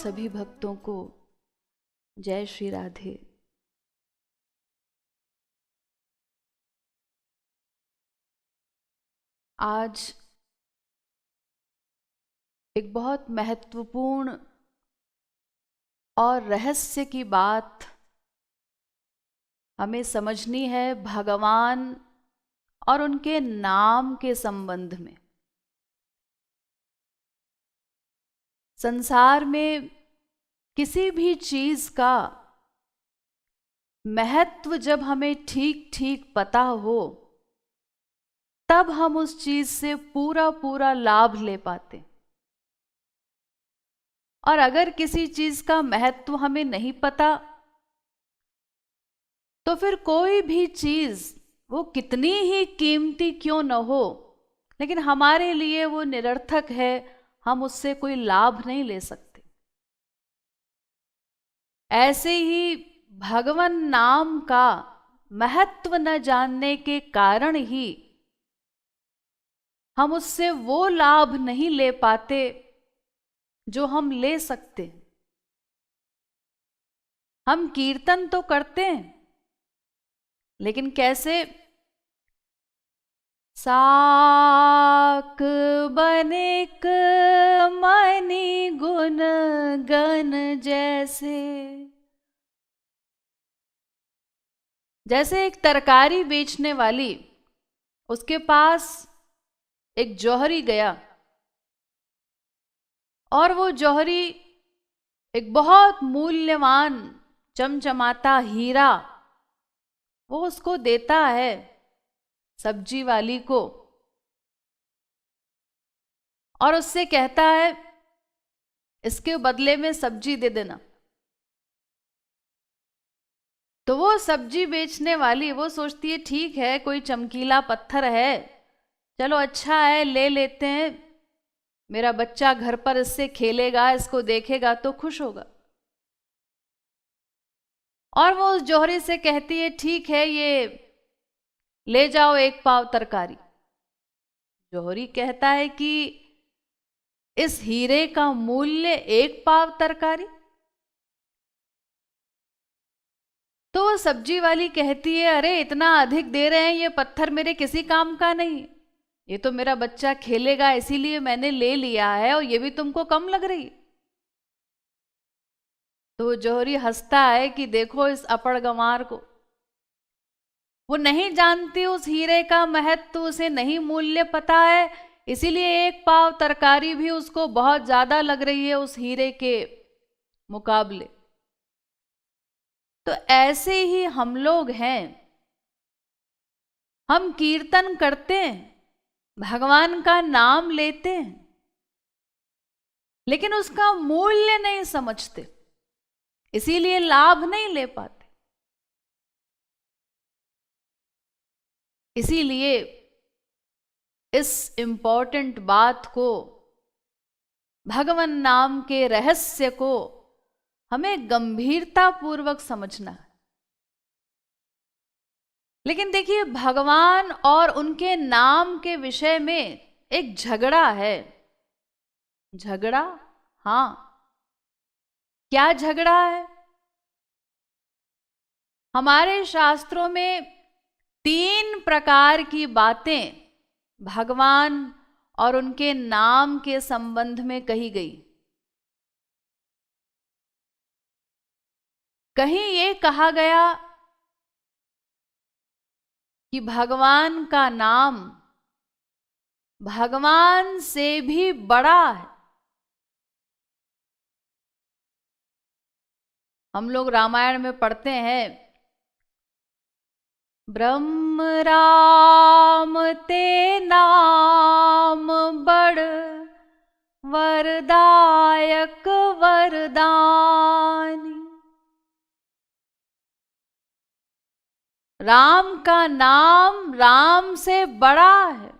सभी भक्तों को जय श्री राधे। आज एक बहुत महत्वपूर्ण और रहस्य की बात हमें समझनी है भगवान और उनके नाम के संबंध में। संसार में किसी भी चीज का महत्व जब हमें ठीक ठीक पता हो तब हम उस चीज से पूरा पूरा लाभ ले पाते। और अगर किसी चीज का महत्व हमें नहीं पता तो फिर कोई भी चीज वो कितनी ही कीमती क्यों न हो, लेकिन हमारे लिए वो निरर्थक है, हम उससे कोई लाभ नहीं ले सकते। ऐसे ही भगवान नाम का महत्व न जानने के कारण ही हम उससे वो लाभ नहीं ले पाते जो हम ले सकते हैं। हम कीर्तन तो करते हैं, लेकिन कैसे? साक बनिक मणि गुण गन जैसे एक तरकारी बेचने वाली, उसके पास एक जौहरी गया और वो जौहरी एक बहुत मूल्यवान चमचमाता हीरा वो उसको देता है सब्जी वाली को, और उससे कहता है इसके बदले में सब्जी दे देना। तो वो सब्जी बेचने वाली वो सोचती है ठीक है, कोई चमकीला पत्थर है, चलो अच्छा है ले लेते हैं, मेरा बच्चा घर पर इससे खेलेगा, इसको देखेगा तो खुश होगा। और वो उस जौहरी से कहती है ठीक है, ये ले जाओ 1 पाव तरकारी। जौहरी कहता है कि इस हीरे का मूल्य 1 पाव तरकारी? तो वो सब्जी वाली कहती है अरे इतना अधिक दे रहे हैं, ये पत्थर मेरे किसी काम का नहीं, ये तो मेरा बच्चा खेलेगा इसीलिए मैंने ले लिया है, और ये भी तुमको कम लग रही। तो जौहरी हंसता है कि देखो इस अपड़गमार को, वो नहीं जानती उस हीरे का महत्व, उसे नहीं मूल्य पता है, इसीलिए 1 पाव तरकारी भी उसको बहुत ज्यादा लग रही है उस हीरे के मुकाबले। तो ऐसे ही हम लोग हैं, हम कीर्तन करते हैं, भगवान का नाम लेते हैं, लेकिन उसका मूल्य नहीं समझते, इसीलिए लाभ नहीं ले पाते। इसीलिए इस इंपॉर्टेंट बात को, भगवान नाम के रहस्य को हमें गंभीरता पूर्वक समझना है। लेकिन देखिए, भगवान और उनके नाम के विषय में एक झगड़ा है। झगड़ा? हाँ, क्या झगड़ा है? हमारे शास्त्रों में 3 प्रकार की बातें भगवान और उनके नाम के संबंध में कही गई। कहीं ये कहा गया कि भगवान का नाम भगवान से भी बड़ा है। हम लोग रामायण में पढ़ते हैं, ब्रह्म राम ते नाम बड़ वरदायक वरदानी। राम का नाम राम से बड़ा है।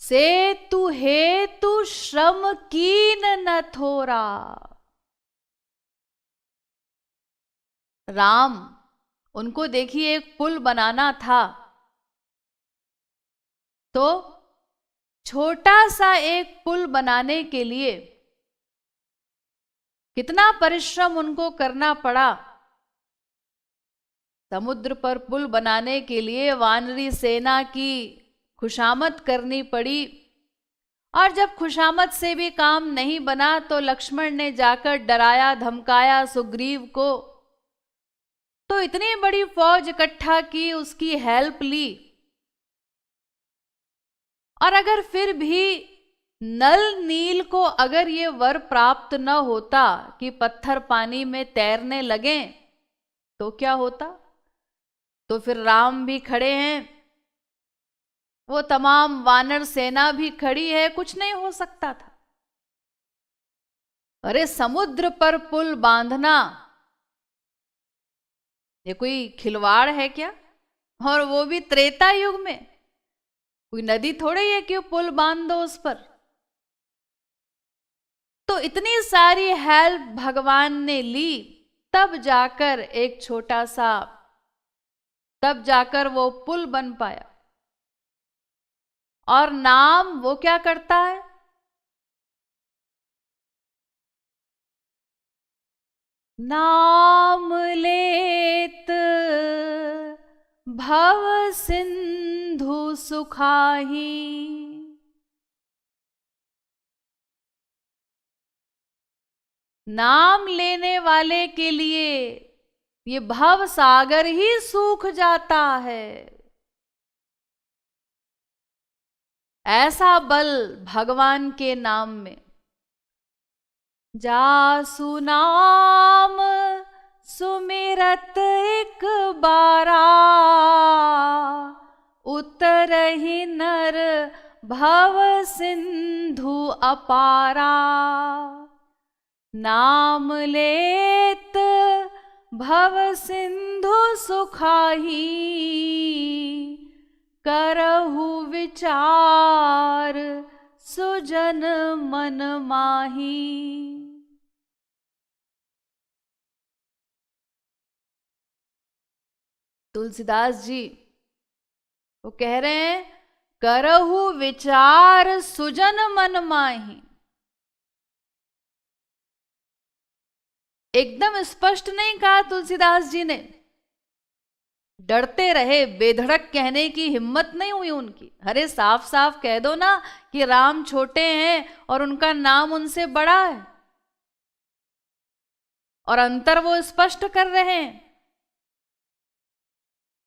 से तू हेतु श्रम कीन न थोरा। राम, उनको देखिए एक पुल बनाना था, तो छोटा सा एक पुल बनाने के लिए कितना परिश्रम उनको करना पड़ा। समुद्र पर पुल बनाने के लिए वानरी सेना की खुशामद करनी पड़ी, और जब खुशामद से भी काम नहीं बना तो लक्ष्मण ने जाकर डराया धमकाया सुग्रीव को, तो इतनी बड़ी फौज इकट्ठा की, उसकी हेल्प ली, और अगर फिर भी नल नील को अगर ये वर प्राप्त न होता कि पत्थर पानी में तैरने लगे तो क्या होता? तो फिर राम भी खड़े हैं, वो तमाम वानर सेना भी खड़ी है, कुछ नहीं हो सकता था। अरे समुद्र पर पुल बांधना ये कोई खिलवाड़ है क्या? और वो भी त्रेता युग में। कोई नदी थोड़ी है कि पुल बांध दो उस पर। तो इतनी सारी हेल्प भगवान ने ली, तब जाकर एक छोटा सा, तब जाकर वो पुल बन पाया। और नाम वो क्या करता है? नाम लेत भव सिंधु सुखाही। नाम लेने वाले के लिए ये भव सागर ही सूख जाता है। ऐसा बल भगवान के नाम में। जासु नाम सुमिरत एक बारा, उतरहि नर भव सिंधु अपारा। नाम लेत भव सिंधु सुखाही, करहु विचार सुजन मन माही। तुलसीदास जी वो कह रहे हैं, करहु विचार सुजन मन माही। एकदम स्पष्ट नहीं कहा तुलसीदास जी ने, डरते रहे, बेधड़क कहने की हिम्मत नहीं हुई उनकी। अरे साफ साफ कह दो ना कि राम छोटे हैं और उनका नाम उनसे बड़ा है, और अंतर वो स्पष्ट कर रहे हैं।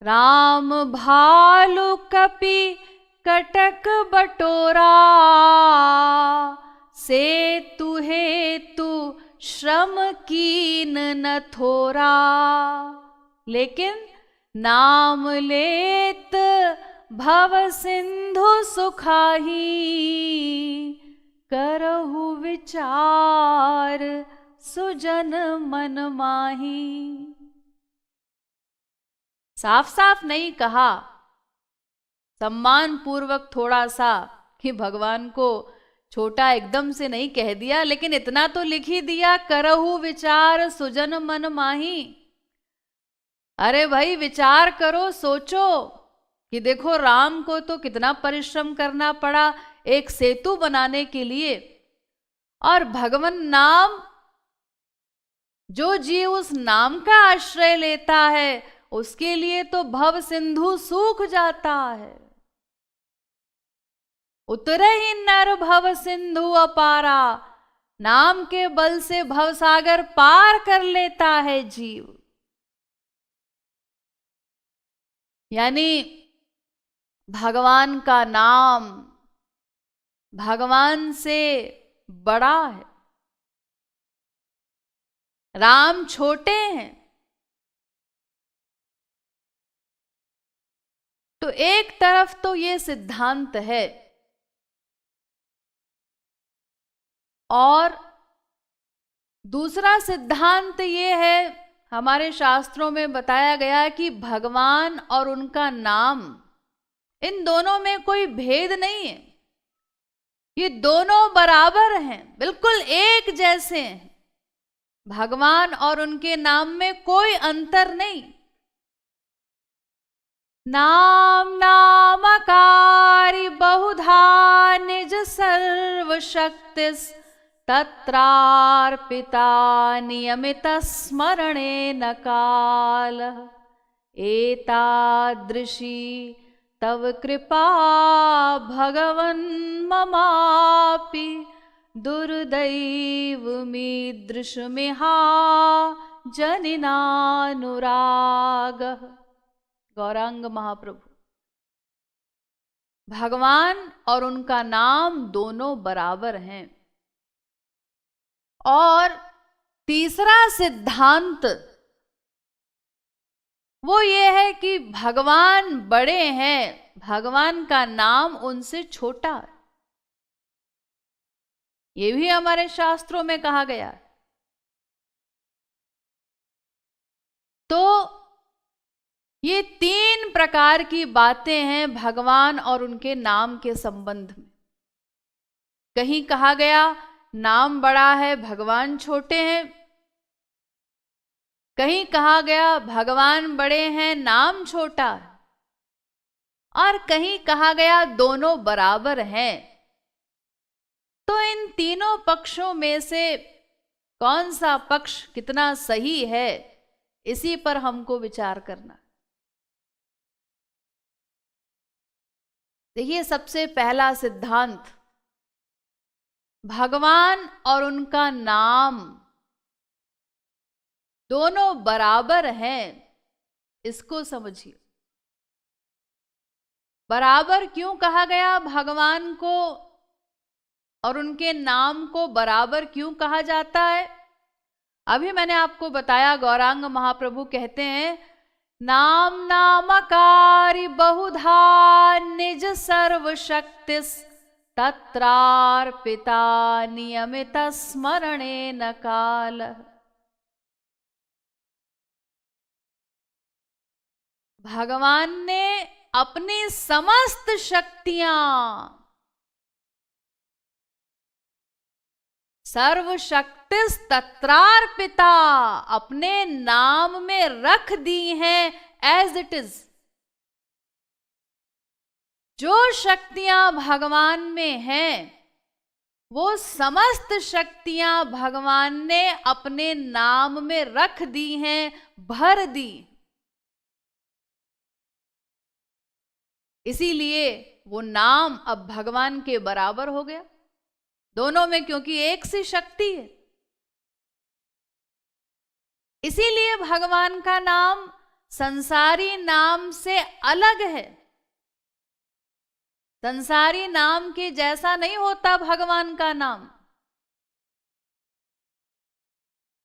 राम भालु कपि कटक बटोरा, से तुहे तु श्रम कीन न थोरा। लेकिन नाम लेत भव सिंधु सुखाही, करहु विचार सुजन मन माही। साफ साफ नहीं कहा, सम्मान पूर्वक थोड़ा सा कि भगवान को छोटा एकदम से नहीं कह दिया, लेकिन इतना तो लिख ही दिया, करहु विचार सुजन मन माही। अरे भाई विचार करो, सोचो कि देखो राम को तो कितना परिश्रम करना पड़ा एक सेतु बनाने के लिए, और भगवान नाम, जो जीव उस नाम का आश्रय लेता है उसके लिए तो भव सिंधु सूख जाता है। उतरहि नर भव सिंधु अपारा, नाम के बल से भवसागर पार कर लेता है जीव। यानी भगवान का नाम भगवान से बड़ा है। राम छोटे हैं, तो एक तरफ तो ये सिद्धांत है, और दूसरा सिद्धांत ये है, हमारे शास्त्रों में बताया गया कि भगवान और उनका नाम, इन दोनों में कोई भेद नहीं है, ये दोनों बराबर हैं, बिल्कुल एक जैसे हैं। भगवान और उनके नाम में कोई अंतर नहीं। नाम नामकारी बहुधा निज सर्वशक्तिस् तत्रार्पिता नियमित स्मरणेन कालः एतादृशी तव कृपा भगवन् ममापि दुर्दैवमीदृशमिहा जनिनानुरागः। गौरांग महाप्रभु, भगवान और उनका नाम दोनों बराबर हैं। और तीसरा सिद्धांत वो ये है कि भगवान बड़े हैं, भगवान का नाम उनसे छोटा है। ये भी हमारे शास्त्रों में कहा गया है। तो ये तीन प्रकार की बातें हैं भगवान और उनके नाम के संबंध में। कहीं कहा गया नाम बड़ा है, भगवान छोटे हैं। कहीं कहा गया भगवान बड़े हैं, नाम छोटा है। और कहीं कहा गया दोनों बराबर हैं। तो इन तीनों पक्षों में से कौन सा पक्ष कितना सही है, इसी पर हमको विचार करना। देखिए, सबसे पहला सिद्धांत, भगवान और उनका नाम दोनों बराबर हैं, इसको समझिए। बराबर क्यों कहा गया? भगवान को और उनके नाम को बराबर क्यों कहा जाता है? अभी मैंने आपको बताया, गौरांग महाप्रभु कहते हैं, नाम नामकारी बहुधा निज सर्वशक्तिस् तत्रार्पिता नियमित स्मरणेन कालः। भगवान ने अपनी समस्त शक्तियां, सर्वशक्तिस् तत्रार्पिता, अपने नाम में रख दी हैं एज इट इज। जो शक्तियां भगवान में हैं, वो समस्त शक्तियां भगवान ने अपने नाम में रख दी हैं, भर दी। इसीलिए वो नाम अब भगवान के बराबर हो गया दोनों में, क्योंकि एक सी शक्ति है। इसीलिए भगवान का नाम संसारी नाम से अलग है। संसारी नाम के जैसा नहीं होता भगवान का नाम।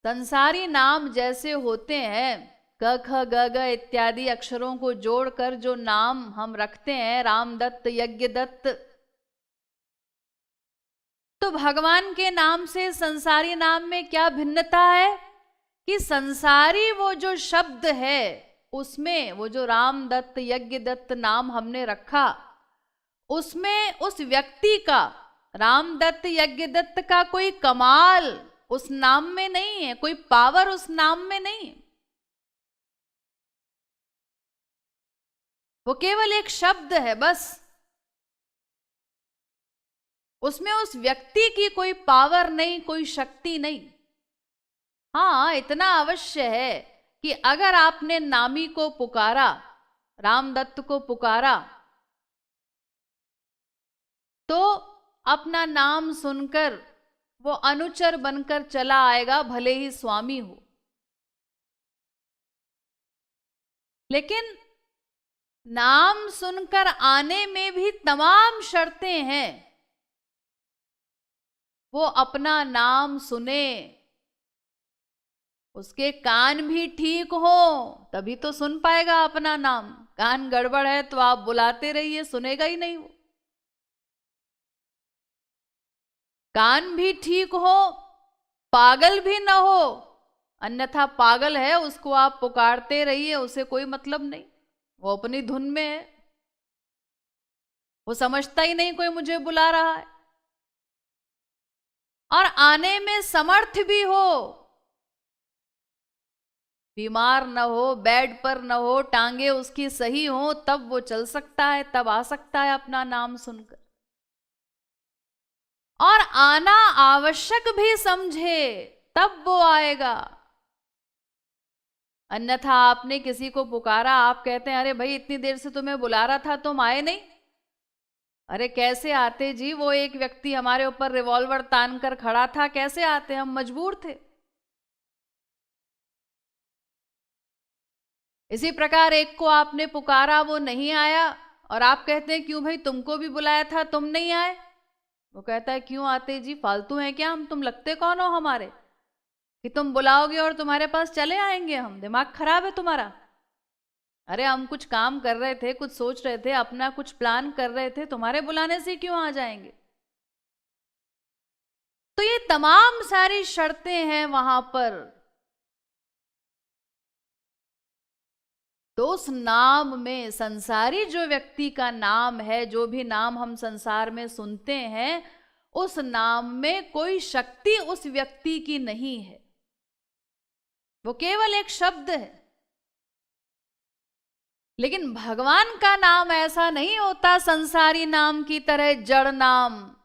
संसारी नाम जैसे होते हैं, क ख ग ग इत्यादि अक्षरों को जोड़कर जो नाम हम रखते हैं, रामदत्त, यज्ञदत्त, तो भगवान के नाम से संसारी नाम में क्या भिन्नता है कि संसारी वो जो शब्द है, उसमें वो जो रामदत्त, यज्ञदत्त नाम हमने रखा, उसमें उस व्यक्ति का, रामदत्त, यज्ञदत्त का कोई कमाल उस नाम में नहीं है, कोई पावर उस नाम में नहीं है। वो केवल एक शब्द है बस। उसमें उस व्यक्ति की कोई पावर नहीं, कोई शक्ति नहीं। हाँ, इतना अवश्य है कि अगर आपने नामी को पुकारा, रामदत्त को पुकारा, तो अपना नाम सुनकर वो अनुचर बनकर चला आएगा, भले ही स्वामी हो। लेकिन नाम सुनकर आने में भी तमाम शर्तें हैं। वो अपना नाम सुने, उसके कान भी ठीक हो, तभी तो सुन पाएगा अपना नाम। कान गड़बड़ है तो आप बुलाते रहिए, सुनेगा ही नहीं वो। कान भी ठीक हो, पागल भी ना हो, अन्यथा पागल है उसको आप पुकारते रहिए, उसे कोई मतलब नहीं, वो अपनी धुन में है, वो समझता ही नहीं कोई मुझे बुला रहा है। और आने में समर्थ भी हो, बीमार न हो, बेड पर न हो, टांगे उसकी सही हो, तब वो चल सकता है, तब आ सकता है अपना नाम सुनकर। और आना आवश्यक भी समझे तब वो आएगा। अन्यथा आपने किसी को पुकारा, आप कहते हैं अरे भाई इतनी देर से तुम्हें बुला रहा था, तुम आए नहीं। अरे कैसे आते जी, वो एक व्यक्ति हमारे ऊपर रिवॉल्वर तान कर खड़ा था, कैसे आते, हम मजबूर थे। इसी प्रकार एक को आपने पुकारा, वो नहीं आया, और आप कहते हैं क्यों भाई, तुमको भी बुलाया था, तुम नहीं आए। वो कहता है क्यों आते जी, फालतू हैं क्या हम, तुम लगते कौन हो हमारे कि तुम बुलाओगे और तुम्हारे पास चले आएंगे हम, दिमाग खराब है तुम्हारा। अरे हम कुछ काम कर रहे थे, कुछ सोच रहे थे, अपना कुछ प्लान कर रहे थे, तुम्हारे बुलाने से क्यों आ जाएंगे। तो ये तमाम सारी शर्तें हैं वहां पर। तो उस नाम में, संसारी जो व्यक्ति का नाम है, जो भी नाम हम संसार में सुनते हैं, उस नाम में कोई शक्ति उस व्यक्ति की नहीं है, वो केवल एक शब्द है। लेकिन भगवान का नाम ऐसा नहीं होता संसारी नाम की तरह जड़ नाम।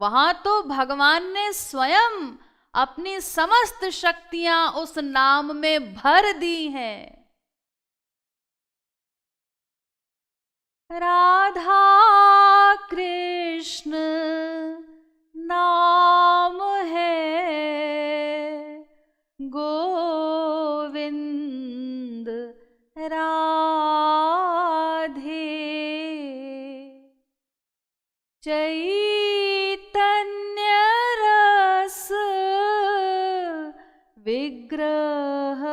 वहां तो भगवान ने स्वयं अपनी समस्त शक्तियां उस नाम में भर दी हैं। राधा कृष्ण नाम है, गोविंद राधे, चैतन्य रस विग्रह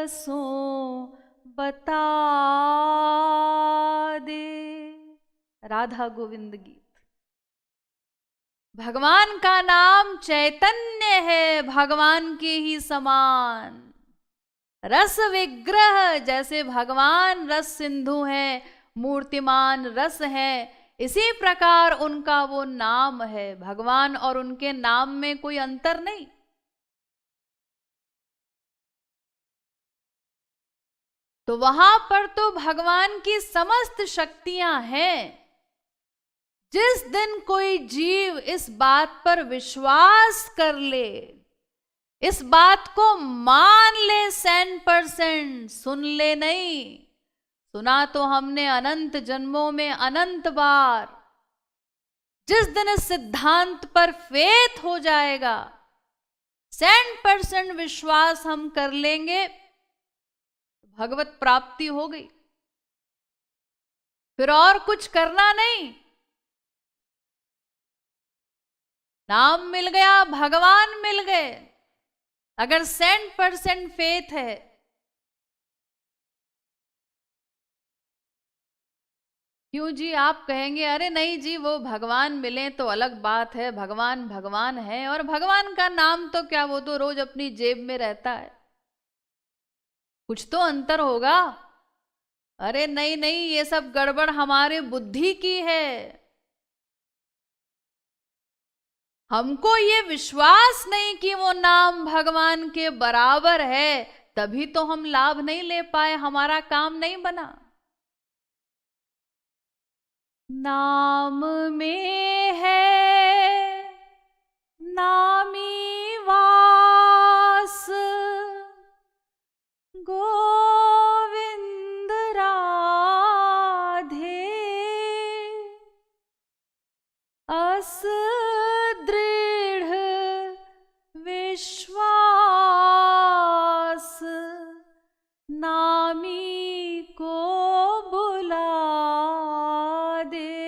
सो बता दे। राधा गोविंद गीत। भगवान का नाम चैतन्य है, भगवान के ही समान। रस विग्रह, जैसे भगवान रस सिंधु है, मूर्तिमान रस है, इसी प्रकार उनका वो नाम है। भगवान और उनके नाम में कोई अंतर नहीं। तो वहां पर तो भगवान की समस्त शक्तियां हैं। जिस दिन कोई जीव इस बात पर विश्वास कर ले, इस बात को मान ले 100%, सुन ले नहीं, सुना तो हमने अनंत जन्मों में अनंत बार। जिस दिन इस सिद्धांत पर फेथ हो जाएगा, 100% विश्वास हम कर लेंगे, भगवत प्राप्ति हो गई। फिर और कुछ करना नहीं, नाम मिल गया, भगवान मिल गए। अगर 100% फेथ है, क्यों जी आप कहेंगे अरे नहीं जी वो भगवान मिले तो अलग बात है, भगवान भगवान है, और भगवान का नाम तो क्या, वो तो रोज अपनी जेब में रहता है, कुछ तो अंतर होगा। अरे नहीं नहीं, ये सब गड़बड़ हमारे बुद्धि की है। हमको ये विश्वास नहीं कि वो नाम भगवान के बराबर है, तभी तो हम लाभ नहीं ले पाए, हमारा काम नहीं बना। नाम में है नामी वास, गोविंद राधे, अस दृढ़ विश्वास, नामी को बुला दे।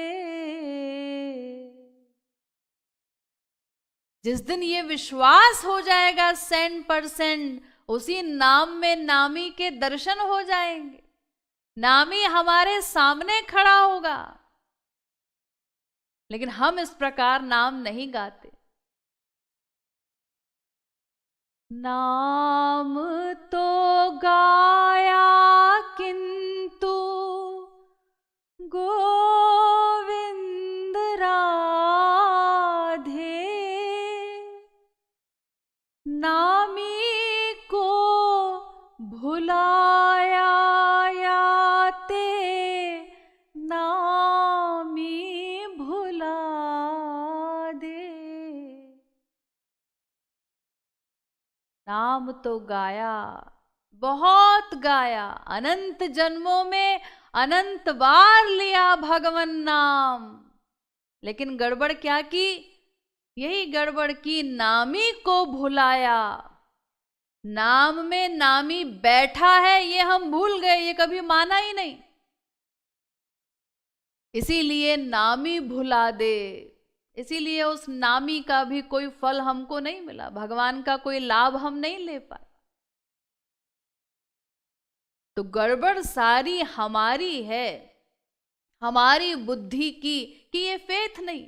जिस दिन ये विश्वास हो जाएगा 100%, उसी नाम में नामी के दर्शन हो जाएंगे, नामी हमारे सामने खड़ा होगा। लेकिन हम इस प्रकार नाम नहीं गाते। नाम तो गाया किंतु गोविंद राधे, नामी को भुलाया याते नामी भुला दे। नाम तो गाया, बहुत गाया, अनंत जन्मों में अनंत बार लिया भगवन नाम, लेकिन गड़बड़ क्या की? यही गड़बड़ की, नामी को भुलाया। नाम में नामी बैठा है ये हम भूल गए, ये कभी माना ही नहीं, इसीलिए नामी भुला दे। इसीलिए उस नामी का भी कोई फल हमको नहीं मिला, भगवान का कोई लाभ हम नहीं ले पाए। तो गड़बड़ सारी हमारी है, हमारी बुद्धि की, कि ये फेथ नहीं।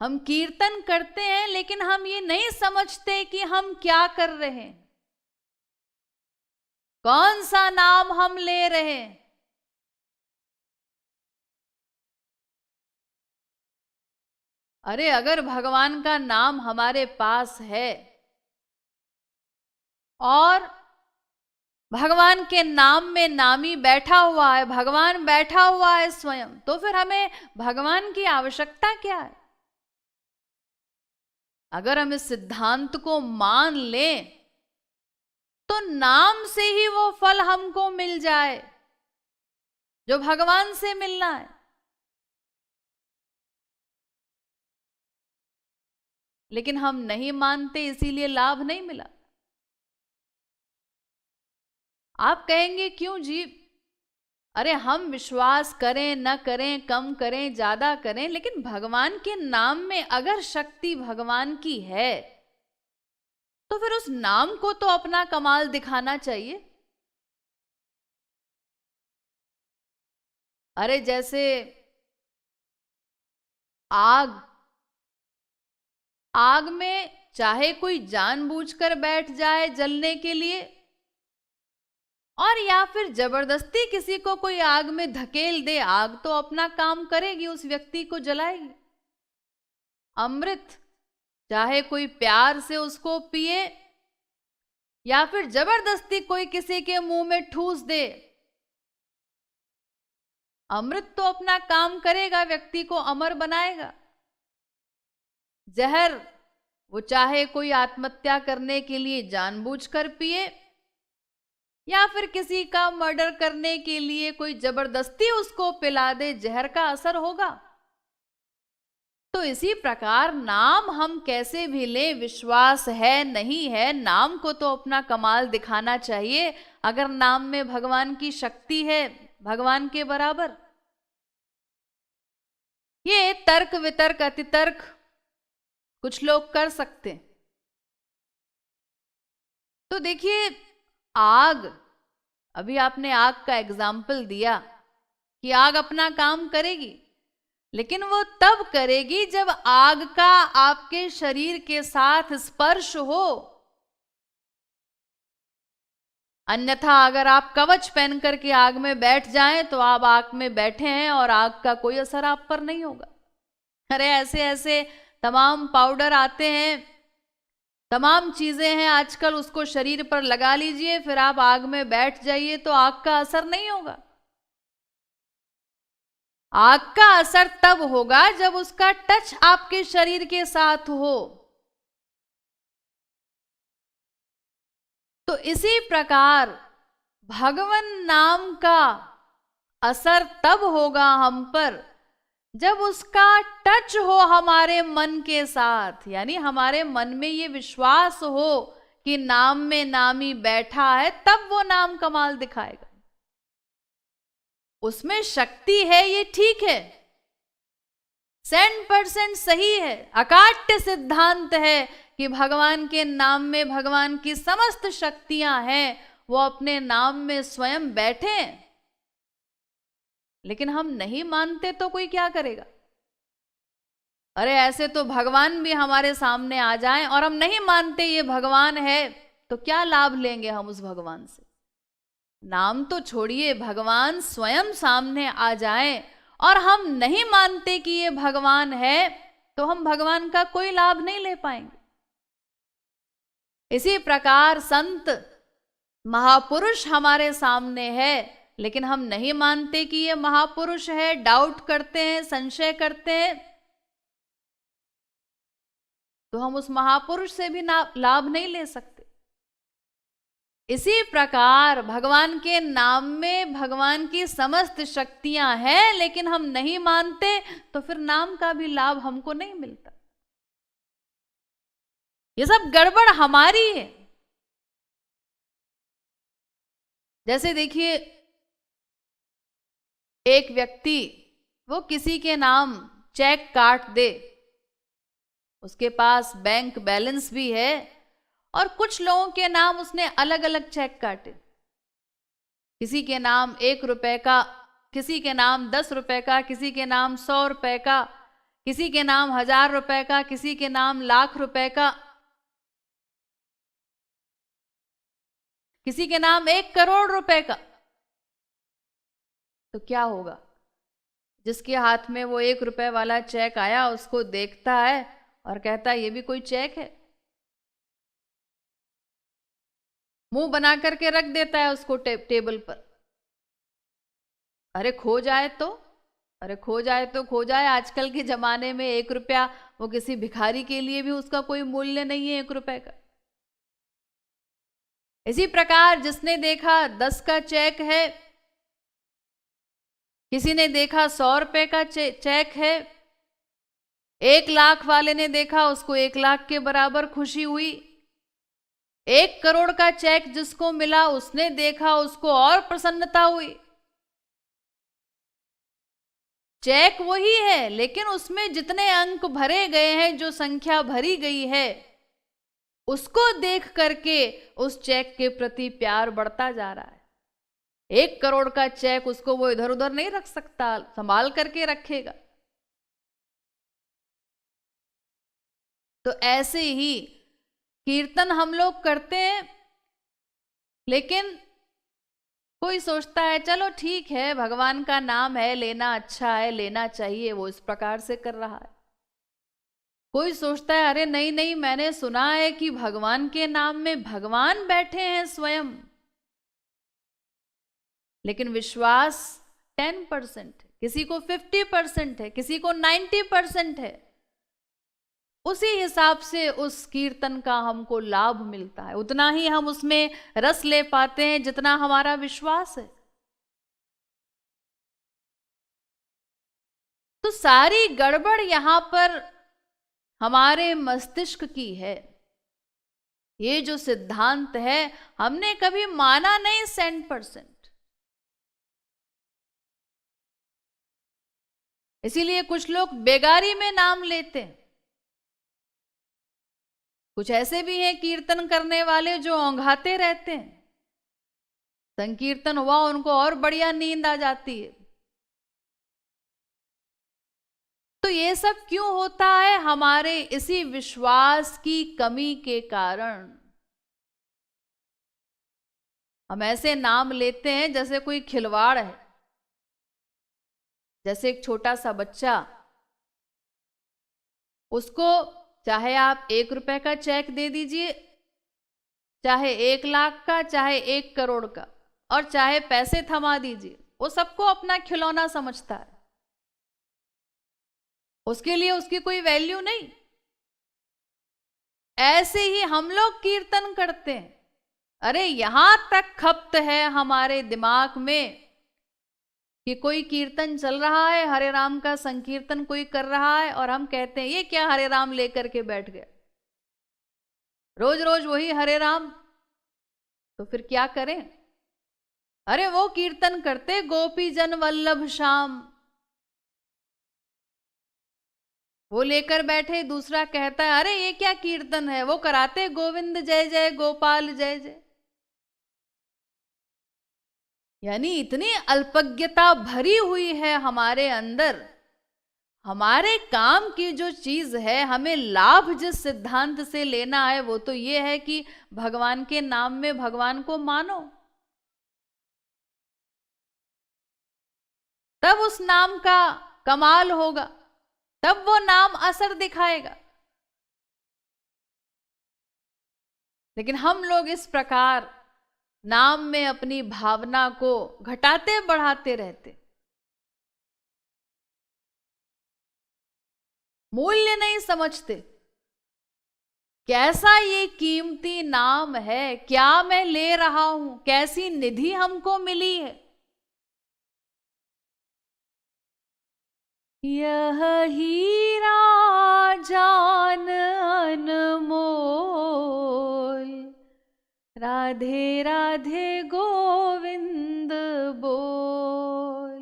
हम कीर्तन करते हैं लेकिन हम ये नहीं समझते कि हम क्या कर रहे हैं, कौन सा नाम हम ले रहे हैं। अरे अगर भगवान का नाम हमारे पास है और भगवान के नाम में नामी बैठा हुआ है, भगवान बैठा हुआ है स्वयं, तो फिर हमें भगवान की आवश्यकता क्या है? अगर हम इस सिद्धांत को मान लें तो नाम से ही वो फल हमको मिल जाए जो भगवान से मिलना है। लेकिन हम नहीं मानते, इसीलिए लाभ नहीं मिला। आप कहेंगे क्यों जी? अरे हम विश्वास करें न करें, कम करें ज्यादा करें, लेकिन भगवान के नाम में अगर शक्ति भगवान की है तो फिर उस नाम को तो अपना कमाल दिखाना चाहिए। अरे जैसे आग, आग में चाहे कोई जानबूझकर बैठ जाए जलने के लिए, और या फिर जबरदस्ती किसी को कोई आग में धकेल दे, आग तो अपना काम करेगी, उस व्यक्ति को जलाएगी। अमृत चाहे कोई प्यार से उसको पिए या फिर जबरदस्ती कोई किसी के मुंह में ठूस दे, अमृत तो अपना काम करेगा, व्यक्ति को अमर बनाएगा। जहर वो चाहे कोई आत्महत्या करने के लिए जानबूझकर पिए या फिर किसी का मर्डर करने के लिए कोई जबरदस्ती उसको पिला दे, जहर का असर होगा। तो इसी प्रकार नाम हम कैसे भी लें, विश्वास है नहीं है, नाम को तो अपना कमाल दिखाना चाहिए। अगर नाम में भगवान की शक्ति है भगवान के बराबर। ये तर्क वितर्क अतितर्क कुछ लोग कर सकते। तो देखिए आग, अभी आपने आग का एग्जाम्पल दिया कि आग अपना काम करेगी, लेकिन वो तब करेगी जब आग का आपके शरीर के साथ स्पर्श हो। अन्यथा अगर आप कवच पहन करके आग में बैठ जाएं तो आप आग में बैठे हैं और आग का कोई असर आप पर नहीं होगा। अरे ऐसे ऐसे तमाम पाउडर आते हैं, तमाम चीजें हैं आजकल, उसको शरीर पर लगा लीजिए, फिर आप आग में बैठ जाइए तो आग का असर नहीं होगा। आग का असर तब होगा जब उसका टच आपके शरीर के साथ हो। तो इसी प्रकार भगवन नाम का असर तब होगा हम पर जब उसका टच हो हमारे मन के साथ, यानी हमारे मन में ये विश्वास हो कि नाम में नामी बैठा है, तब वो नाम कमाल दिखाएगा। उसमें शक्ति है, ये ठीक है, 100% सही है, अकाट्य सिद्धांत है कि भगवान के नाम में भगवान की समस्त शक्तियां हैं, वो अपने नाम में स्वयं बैठे हैं। लेकिन हम नहीं मानते तो कोई क्या करेगा? अरे ऐसे तो भगवान भी हमारे सामने आ जाएं और हम नहीं मानते ये भगवान है, तो क्या लाभ लेंगे हम उस भगवान से? नाम तो छोड़िए, भगवान स्वयं सामने आ जाएं और हम नहीं मानते कि ये भगवान है, तो हम भगवान का कोई लाभ नहीं ले पाएंगे। इसी प्रकार संत महापुरुष हमारे सामने है, लेकिन हम नहीं मानते कि ये महापुरुष है, डाउट करते हैं, संशय करते हैं, तो हम उस महापुरुष से भी लाभ नहीं ले सकते। इसी प्रकार भगवान के नाम में भगवान की समस्त शक्तियां हैं, लेकिन हम नहीं मानते, तो फिर नाम का भी लाभ हमको नहीं मिलता। ये सब गड़बड़ हमारी है। जैसे देखिए, एक व्यक्ति वो किसी के नाम चेक काट दे, उसके पास बैंक बैलेंस भी है, और कुछ लोगों के नाम उसने अलग अलग चेक काटे, किसी के नाम 1 रुपए का, किसी के नाम 10 रुपए का, किसी के नाम 100 रुपए का, किसी के नाम 1000 रुपए का, किसी के नाम 1,00,000 रुपए का, किसी के नाम 1 करोड़ रुपए का। तो क्या होगा? जिसके हाथ में वो 1 रुपए वाला चेक आया, उसको देखता है और कहता है ये भी कोई चेक है, मुंह बना करके रख देता है उसको टेबल पर। अरे खो जाए तो, अरे खो जाए तो खो जाए। आजकल के जमाने में 1 रुपया वो किसी भिखारी के लिए भी उसका कोई मूल्य नहीं है 1 रुपए का। इसी प्रकार जिसने देखा 10 का चेक है, किसी ने देखा 100 रुपए का चेक है, 1,00,000 वाले ने देखा उसको 1,00,000 के बराबर खुशी हुई, 1 करोड़ का चेक जिसको मिला उसने देखा उसको और प्रसन्नता हुई। चेक वही है, लेकिन उसमें जितने अंक भरे गए हैं, जो संख्या भरी गई है, उसको देख करके उस चेक के प्रति प्यार बढ़ता जा रहा है। 1 करोड़ का चेक उसको वो इधर उधर नहीं रख सकता, संभाल करके रखेगा। तो ऐसे ही कीर्तन हम लोग करते हैं, लेकिन कोई सोचता है चलो ठीक है, भगवान का नाम है, लेना अच्छा है, लेना चाहिए, वो इस प्रकार से कर रहा है। कोई सोचता है अरे नहीं नहीं, मैंने सुना है कि भगवान के नाम में भगवान बैठे हैं स्वयं, लेकिन विश्वास 10% है, किसी को 50% है, किसी को 90% है। उसी हिसाब से उस कीर्तन का हमको लाभ मिलता है, उतना ही हम उसमें रस ले पाते हैं जितना हमारा विश्वास है। तो सारी गड़बड़ यहां पर हमारे मस्तिष्क की है। ये जो सिद्धांत है हमने कभी माना नहीं 100%। इसीलिए कुछ लोग बेगारी में नाम लेते हैं। कुछ ऐसे भी हैं कीर्तन करने वाले जो औंघाते रहते हैं, संकीर्तन हुआ उनको और बढ़िया नींद आ जाती है। तो ये सब क्यों होता है? हमारे इसी विश्वास की कमी के कारण। हम ऐसे नाम लेते हैं जैसे कोई खिलवाड़ है। जैसे एक छोटा सा बच्चा, उसको चाहे आप 1 रुपए का चेक दे दीजिए, चाहे 1,00,000 का, चाहे 1 करोड़ का, और चाहे पैसे थमा दीजिए, वो सबको अपना खिलौना समझता है। उसके लिए उसकी कोई वैल्यू नहीं। ऐसे ही हम लोग कीर्तन करते हैं। अरे यहां तक खप्त है हमारे दिमाग में कि कोई कीर्तन चल रहा है, हरे राम का संकीर्तन कोई कर रहा है, और हम कहते हैं ये क्या हरे राम लेकर के बैठ गए, रोज रोज वही हरे राम। तो फिर क्या करें? अरे वो कीर्तन करते गोपी जन वल्लभ श्याम, वो लेकर बैठे। दूसरा कहता है अरे ये क्या कीर्तन है, वो कराते गोविंद जय जय गोपाल जय जय। यानी इतनी अल्पज्ञता भरी हुई है हमारे अंदर। हमारे काम की जो चीज है, हमें लाभ जिस सिद्धांत से लेना है, वो तो ये है कि भगवान के नाम में भगवान को मानो, तब उस नाम का कमाल होगा, तब वो नाम असर दिखाएगा। लेकिन हम लोग इस प्रकार नाम में अपनी भावना को घटाते बढ़ाते रहते, मूल्य नहीं समझते। कैसा ये कीमती नाम है, क्या मैं ले रहा हूं, कैसी निधि हमको मिली है। यह हीरा जान अनमोल, राधे राधे गोविंद बोल।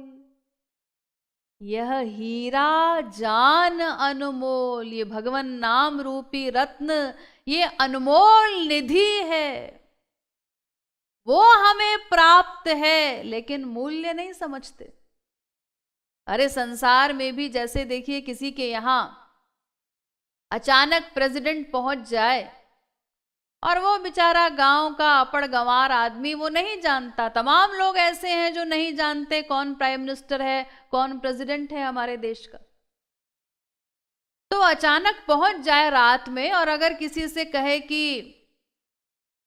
यह हीरा जान अनमोल, ये भगवान नाम रूपी रत्न, ये अनमोल निधि है, वो हमें प्राप्त है, लेकिन मूल्य नहीं समझते। अरे संसार में भी जैसे देखिए, किसी के यहां अचानक प्रेसिडेंट पहुंच जाए और वो बेचारा गांव का अपड़ गंवार आदमी, वो नहीं जानता। तमाम लोग ऐसे हैं जो नहीं जानते कौन प्राइम मिनिस्टर है, कौन प्रेसिडेंट है हमारे देश का। तो अचानक पहुंच जाए रात में, और अगर किसी से कहे कि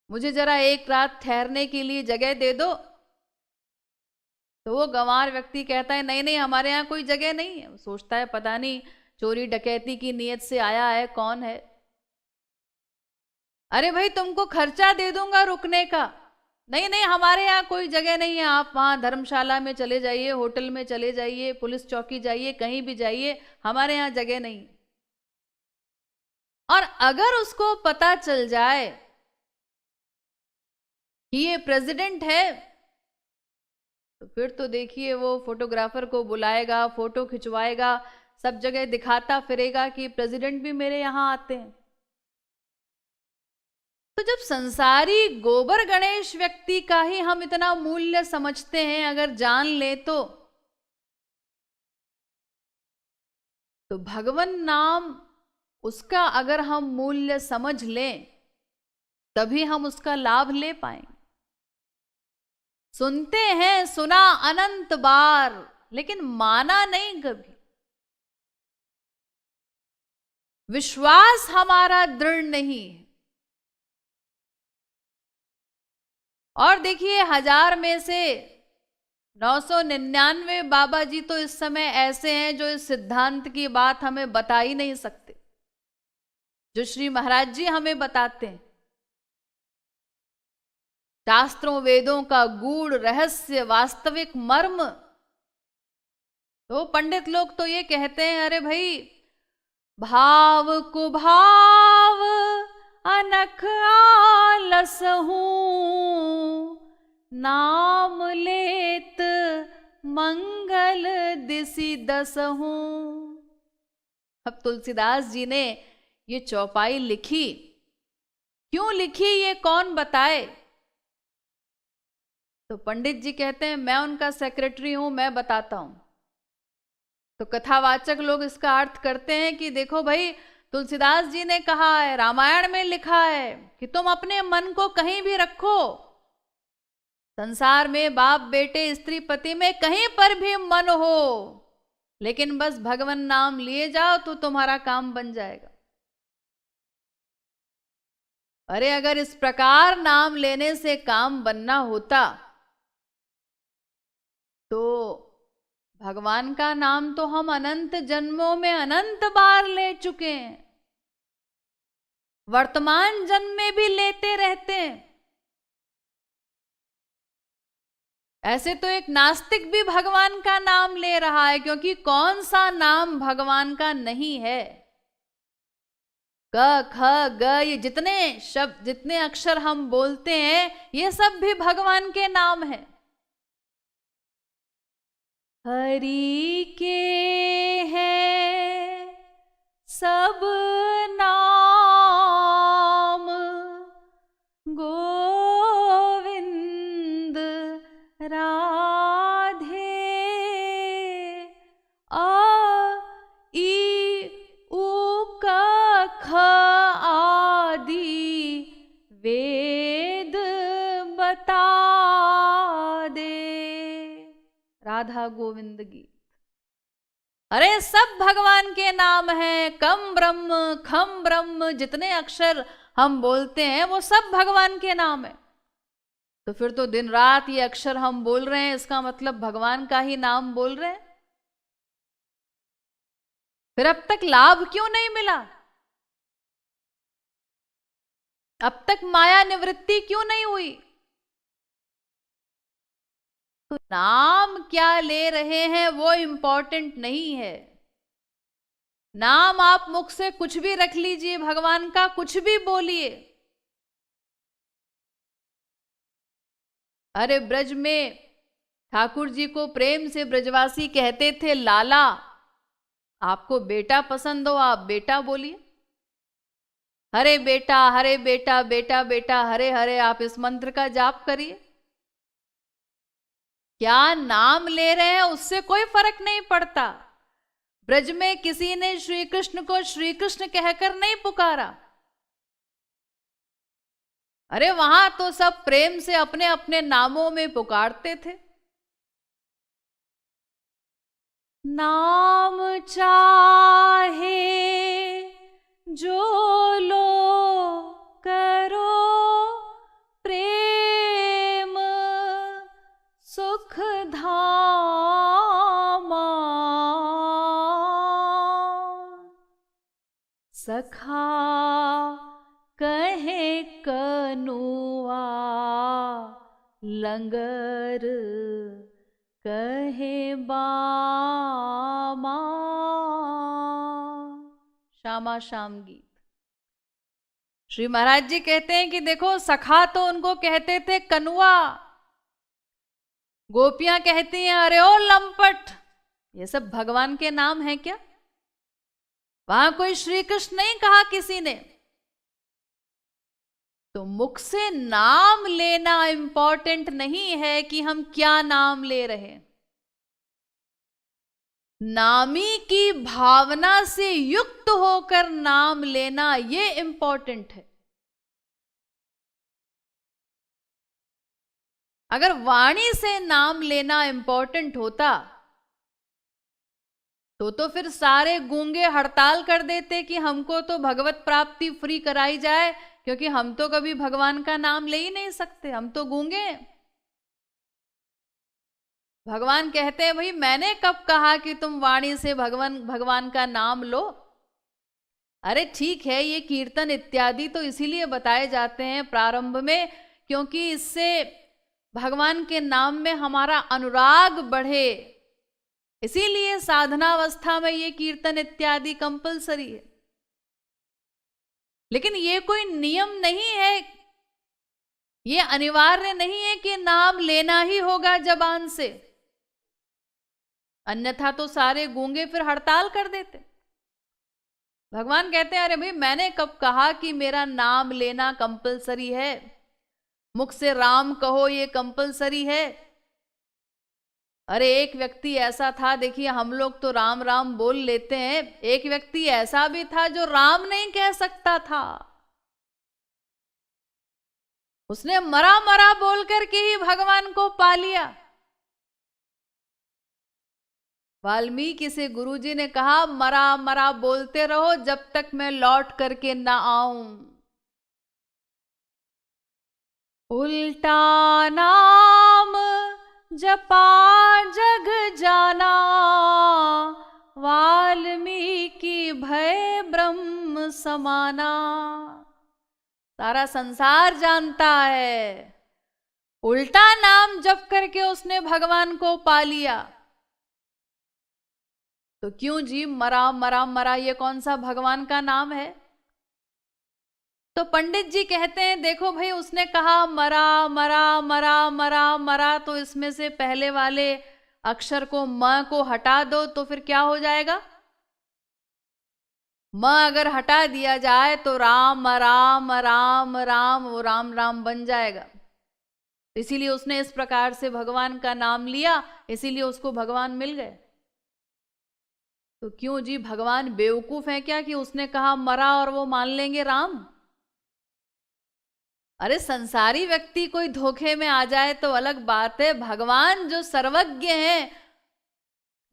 मुझे जरा एक रात ठहरने के लिए जगह दे दो, तो वो गंवार व्यक्ति कहता है नहीं नहीं, हमारे यहाँ कोई जगह नहीं है। वो सोचता है पता नहीं चोरी डकैती की नीयत से आया है, कौन है। अरे भाई तुमको खर्चा दे दूंगा रुकने का। नहीं नहीं, हमारे यहाँ कोई जगह नहीं है, आप वहां धर्मशाला में चले जाइए, होटल में चले जाइए, पुलिस चौकी जाइए, कहीं भी जाइए, हमारे यहाँ जगह नहीं। और अगर उसको पता चल जाए कि ये प्रेसिडेंट है, तो फिर तो देखिए वो फोटोग्राफर को बुलाएगा, फोटो खिंचवाएगा, सब जगह दिखाता फिरेगा कि प्रेसिडेंट भी मेरे यहां आते हैं। तो जब संसारी गोबर गणेश व्यक्ति का ही हम इतना मूल्य समझते हैं, अगर जान ले तो भगवान नाम, उसका अगर हम मूल्य समझ लें, तभी हम उसका लाभ ले पाएंगे। सुनते हैं, सुना अनंत बार, लेकिन माना नहीं कभी। विश्वास हमारा दृढ़ नहीं है। और देखिए 1000 में से 999 बाबा जी तो इस समय ऐसे हैं जो इस सिद्धांत की बात हमें बता ही नहीं सकते, जो श्री महाराज जी हमें बताते हैं। शास्त्रों वेदों का गूढ़ रहस्य, वास्तविक मर्म। तो पंडित लोग तो ये कहते हैं, अरे भाई भाव कुभाव अनख आलस हूं, नाम लेत मंगल दिसि दस हूं। अब तुलसीदास जी ने ये चौपाई लिखी, क्यों लिखी ये कौन बताए। तो पंडित जी कहते हैं मैं उनका सेक्रेटरी हूं, मैं बताता हूं। तो कथावाचक लोग इसका अर्थ करते हैं कि देखो भाई, तुलसीदास जी ने कहा है, रामायण में लिखा है कि तुम अपने मन को कहीं भी रखो, संसार में बाप बेटे स्त्री पति में कहीं पर भी मन हो, लेकिन बस भगवान नाम लिए जाओ तो तुम्हारा काम बन जाएगा। अरे अगर इस प्रकार नाम लेने से काम बनना होता तो भगवान का नाम तो हम अनंत जन्मों में अनंत बार ले चुके हैं, वर्तमान जन्म में भी लेते रहते हैं। ऐसे तो एक नास्तिक भी भगवान का नाम ले रहा है, क्योंकि कौन सा नाम भगवान का नहीं है। क ख ग, ये जितने शब्द, जितने अक्षर हम बोलते हैं, ये सब भी भगवान के नाम हैं। हरि के हैं सब नाम, गोविंद राधे, अ ई उ क ख आदि वेद बता दे। राधा गोविंद गीत। अरे सब भगवान के नाम हैं, कम ब्रह्म खम ब्रह्म, जितने अक्षर हम बोलते हैं वो सब भगवान के नाम है। तो फिर तो दिन रात ये अक्षर हम बोल रहे हैं, इसका मतलब भगवान का ही नाम बोल रहे हैं। फिर अब तक लाभ क्यों नहीं मिला? अब तक माया निवृत्ति क्यों नहीं हुई? तो नाम क्या ले रहे हैं वो इंपॉर्टेंट नहीं है। नाम आप मुख से कुछ भी रख लीजिए, भगवान का कुछ भी बोलिए। अरे ब्रज में ठाकुर जी को प्रेम से ब्रजवासी कहते थे लाला। आपको बेटा पसंद हो आप बेटा बोलिए, हरे बेटा हरे बेटा बेटा बेटा हरे हरे, आप इस मंत्र का जाप करिए। क्या नाम ले रहे हैं उससे कोई फर्क नहीं पड़ता। ब्रज में किसी ने श्री कृष्ण को श्री कृष्ण कहकर नहीं पुकारा। अरे वहां तो सब प्रेम से अपने अपने नामों में पुकारते थे। नाम चाहे जो लो करो प्रेम सुख धामा, सखा कहे कनुआ लंगर कहे बामा। श्यामा श्याम गीत। श्री महाराज जी कहते हैं कि देखो सखा तो उनको कहते थे कनुआ, गोपियां कहती हैं अरे ओ लंपट। ये सब भगवान के नाम हैं क्या? वहां कोई श्री कृष्ण नहीं कहा किसी ने। तो मुख से नाम लेना इंपॉर्टेंट नहीं है कि हम क्या नाम ले रहे हैं। नामी की भावना से युक्त होकर नाम लेना ये इंपॉर्टेंट है। अगर वाणी से नाम लेना इंपॉर्टेंट होता तो फिर सारे गूंगे हड़ताल कर देते कि हमको तो भगवत प्राप्ति फ्री कराई जाए, क्योंकि हम तो कभी भगवान का नाम ले ही नहीं सकते, हम तो गूंगे हैं। भगवान कहते हैं भाई मैंने कब कहा कि तुम वाणी से भगवान का नाम लो। अरे ठीक है, ये कीर्तन इत्यादि तो इसीलिए बताए जाते हैं प्रारंभ में, क्योंकि इससे भगवान के नाम में हमारा अनुराग बढ़े। इसीलिए साधनावस्था में ये कीर्तन इत्यादि कंपलसरी है। लेकिन ये कोई नियम नहीं है, ये अनिवार्य नहीं है कि नाम लेना ही होगा जबान से, अन्यथा तो सारे गूंगे फिर हड़ताल कर देते। भगवान कहते हैं अरे भाई मैंने कब कहा कि मेरा नाम लेना कंपलसरी है, मुख से राम कहो ये कंपलसरी है। अरे एक व्यक्ति ऐसा था, देखिए हम लोग तो राम राम बोल लेते हैं, एक व्यक्ति ऐसा भी था जो राम नहीं कह सकता था। उसने मरा मरा बोल करके ही भगवान को पा लिया। वाल्मीकि से गुरुजी ने कहा मरा मरा बोलते रहो जब तक मैं लौट करके ना आऊं। उल्टा नाम जपा जग जाना, वाल्मीकि भय ब्रह्म समाना। सारा संसार जानता है, उल्टा नाम जप करके उसने भगवान को पा लिया। तो क्यों जी मरा मरा मरा, ये कौन सा भगवान का नाम है? तो पंडित जी कहते हैं देखो भाई उसने कहा मरा मरा मरा मरा मरा, तो इसमें से पहले वाले अक्षर को म को हटा दो तो फिर क्या हो जाएगा? म अगर हटा दिया जाए तो राम राम राम राम, वो राम राम बन जाएगा। इसीलिए उसने इस प्रकार से भगवान का नाम लिया, इसीलिए उसको भगवान मिल गए। तो क्यों जी भगवान बेवकूफ है क्या कि उसने कहा मरा और वो मान लेंगे राम? अरे संसारी व्यक्ति कोई धोखे में आ जाए तो अलग बात है, भगवान जो सर्वज्ञ हैं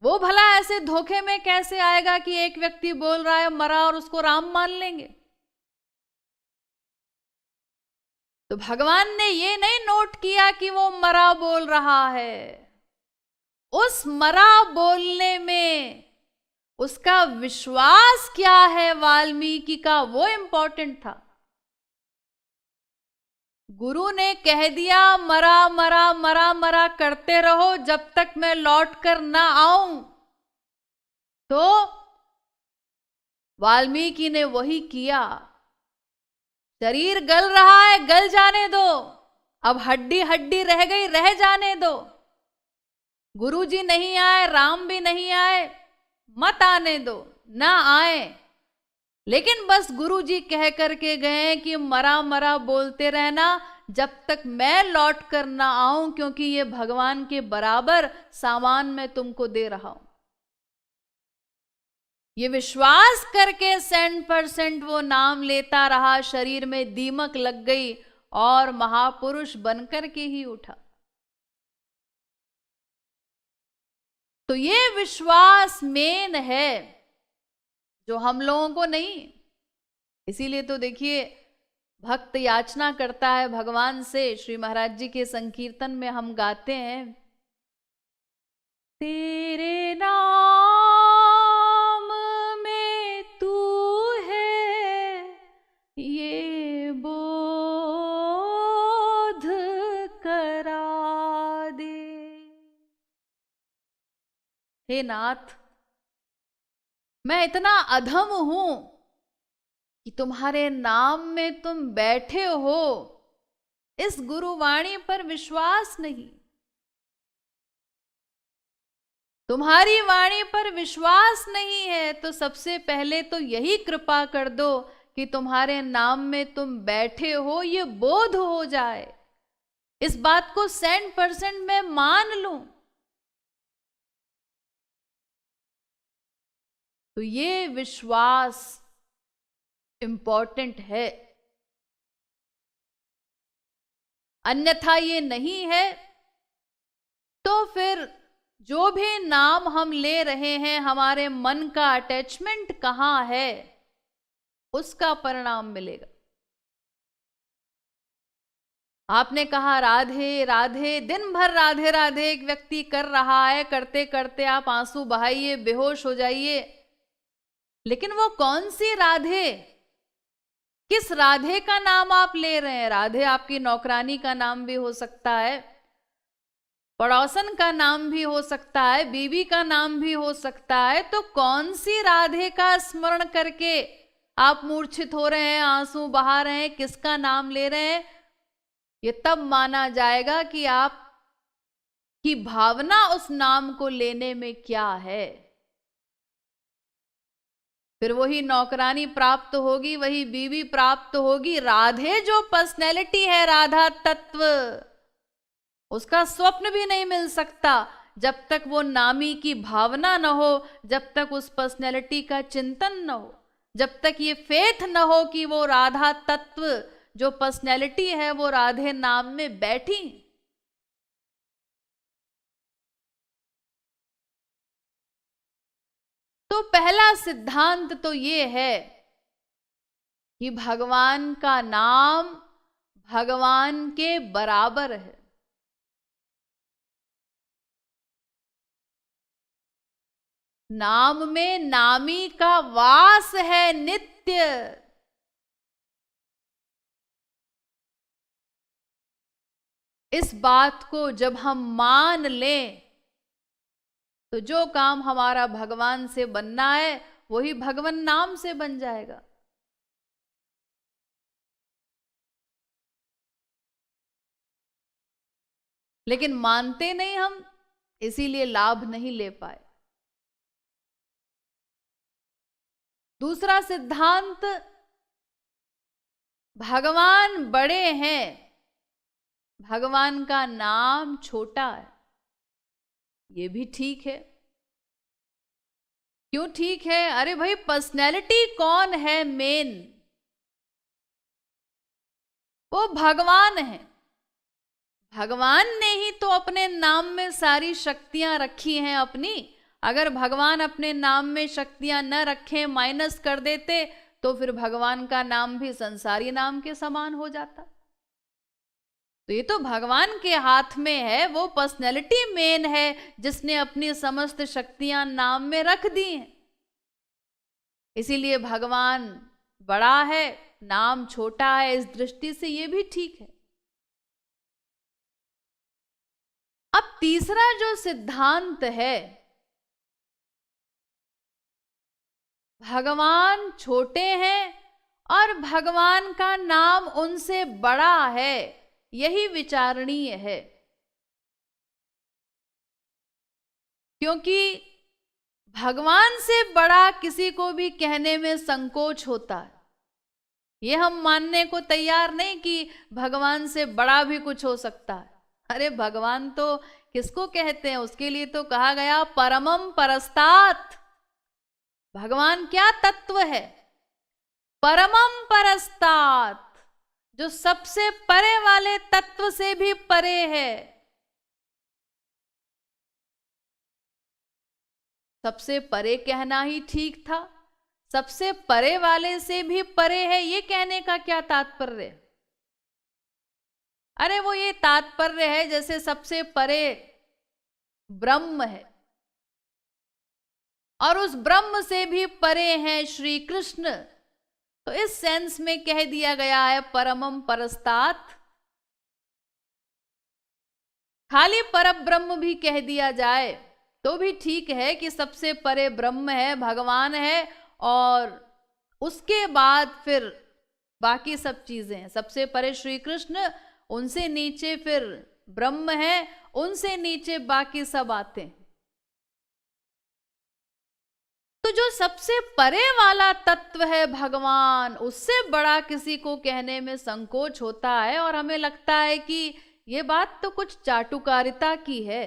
वो भला ऐसे धोखे में कैसे आएगा कि एक व्यक्ति बोल रहा है मरा और उसको राम मान लेंगे? तो भगवान ने ये नहीं नोट किया कि वो मरा बोल रहा है, उस मरा बोलने में उसका विश्वास क्या है वाल्मीकि का, वो इंपॉर्टेंट था। गुरु ने कह दिया मरा मरा मरा मरा करते रहो जब तक मैं लौट कर ना आऊं, तो वाल्मीकि ने वही किया। शरीर गल रहा है, गल जाने दो, अब हड्डी हड्डी रह गई, रह जाने दो। गुरु जी नहीं आए, राम भी नहीं आए, मत आने दो, ना आए, लेकिन बस गुरु जी कह करके गए कि मरा मरा बोलते रहना जब तक मैं लौट कर ना आऊं, क्योंकि ये भगवान के बराबर सामान मैं तुमको दे रहा हूं। ये विश्वास करके 100% वो नाम लेता रहा, शरीर में दीमक लग गई और महापुरुष बनकर के ही उठा। तो ये विश्वास मेन है जो हम लोगों को नहीं। इसीलिए तो देखिए भक्त याचना करता है भगवान से, श्री महाराज जी के संकीर्तन में हम गाते हैं, तेरे नाम में तू है ये बोध करा दे। हे नाथ, मैं इतना अधम हूं कि तुम्हारे नाम में तुम बैठे हो, इस गुरुवाणी पर विश्वास नहीं, तुम्हारी वाणी पर विश्वास नहीं है, तो सबसे पहले तो यही कृपा कर दो कि तुम्हारे नाम में तुम बैठे हो ये बोध हो जाए, इस बात को 100% मैं मान लूं। तो ये विश्वास इंपॉर्टेंट है, अन्यथा ये नहीं है तो फिर जो भी नाम हम ले रहे हैं, हमारे मन का अटैचमेंट कहां है, उसका परिणाम मिलेगा। आपने कहा राधे राधे, दिन भर राधे राधे एक व्यक्ति कर रहा है, करते करते आप आंसू बहाइए, बेहोश हो जाइए, लेकिन वो कौन सी राधे, किस राधे का नाम आप ले रहे हैं? राधे आपकी नौकरानी का नाम भी हो सकता है, पड़ोसन का नाम भी हो सकता है, बीवी का नाम भी हो सकता है, तो कौन सी राधे का स्मरण करके आप मूर्छित हो रहे हैं, आंसू बहा रहे हैं, किसका नाम ले रहे हैं? ये तब माना जाएगा कि आप की भावना उस नाम को लेने में क्या है। फिर वही नौकरानी प्राप्त होगी, वही बीवी प्राप्त होगी, राधे जो पर्सनैलिटी है, राधा तत्व, उसका स्वप्न भी नहीं मिल सकता जब तक वो नामी की भावना न हो, जब तक उस पर्सनैलिटी का चिंतन न हो, जब तक ये फेथ न हो कि वो राधा तत्व जो पर्सनैलिटी है वो राधे नाम में बैठी। तो पहला सिद्धांत तो ये है कि भगवान का नाम भगवान के बराबर है। नाम में नामी का वास है नित्य। इस बात को जब हम मान लें तो जो काम हमारा भगवान से बनना है वही भगवान नाम से बन जाएगा। लेकिन मानते नहीं हम, इसीलिए लाभ नहीं ले पाए। दूसरा सिद्धांत, भगवान बड़े हैं, भगवान का नाम छोटा है। ये भी ठीक है। क्यों ठीक है? अरे भाई, पर्सनैलिटी कौन है मेन? वो भगवान है। भगवान ने ही तो अपने नाम में सारी शक्तियां रखी हैं अपनी। अगर भगवान अपने नाम में शक्तियां न रखें, माइनस कर देते, तो फिर भगवान का नाम भी संसारी नाम के समान हो जाता। तो ये तो भगवान के हाथ में है, वो पर्सनैलिटी मेन है जिसने अपनी समस्त शक्तियां नाम में रख दी हैं। इसीलिए भगवान बड़ा है, नाम छोटा है, इस दृष्टि से ये भी ठीक है। अब तीसरा जो सिद्धांत है, भगवान छोटे हैं और भगवान का नाम उनसे बड़ा है, यही विचारणीय है। क्योंकि भगवान से बड़ा किसी को भी कहने में संकोच होता है। ये हम मानने को तैयार नहीं कि भगवान से बड़ा भी कुछ हो सकता है। अरे भगवान तो किसको कहते हैं, उसके लिए तो कहा गया परमम परस्तात। भगवान क्या तत्व है? परमम परस्तात, जो सबसे परे वाले तत्व से भी परे है। सबसे परे कहना ही ठीक था, सबसे परे वाले से भी परे है, ये कहने का क्या तात्पर्य? अरे वो ये तात्पर्य है जैसे सबसे परे ब्रह्म है और उस ब्रह्म से भी परे हैं श्री कृष्ण। तो इस सेंस में कह दिया गया है परमम परस्तात। खाली परब्रह्म भी कह दिया जाए तो भी ठीक है कि सबसे परे ब्रह्म है, भगवान है, और उसके बाद फिर बाकी सब चीजें हैं। सबसे परे श्री कृष्ण, उनसे नीचे फिर ब्रह्म है, उनसे नीचे बाकी सब आते हैं। तो जो सबसे परे वाला तत्व है भगवान, उससे बड़ा किसी को कहने में संकोच होता है और हमें लगता है कि ये बात तो कुछ चाटुकारिता की है।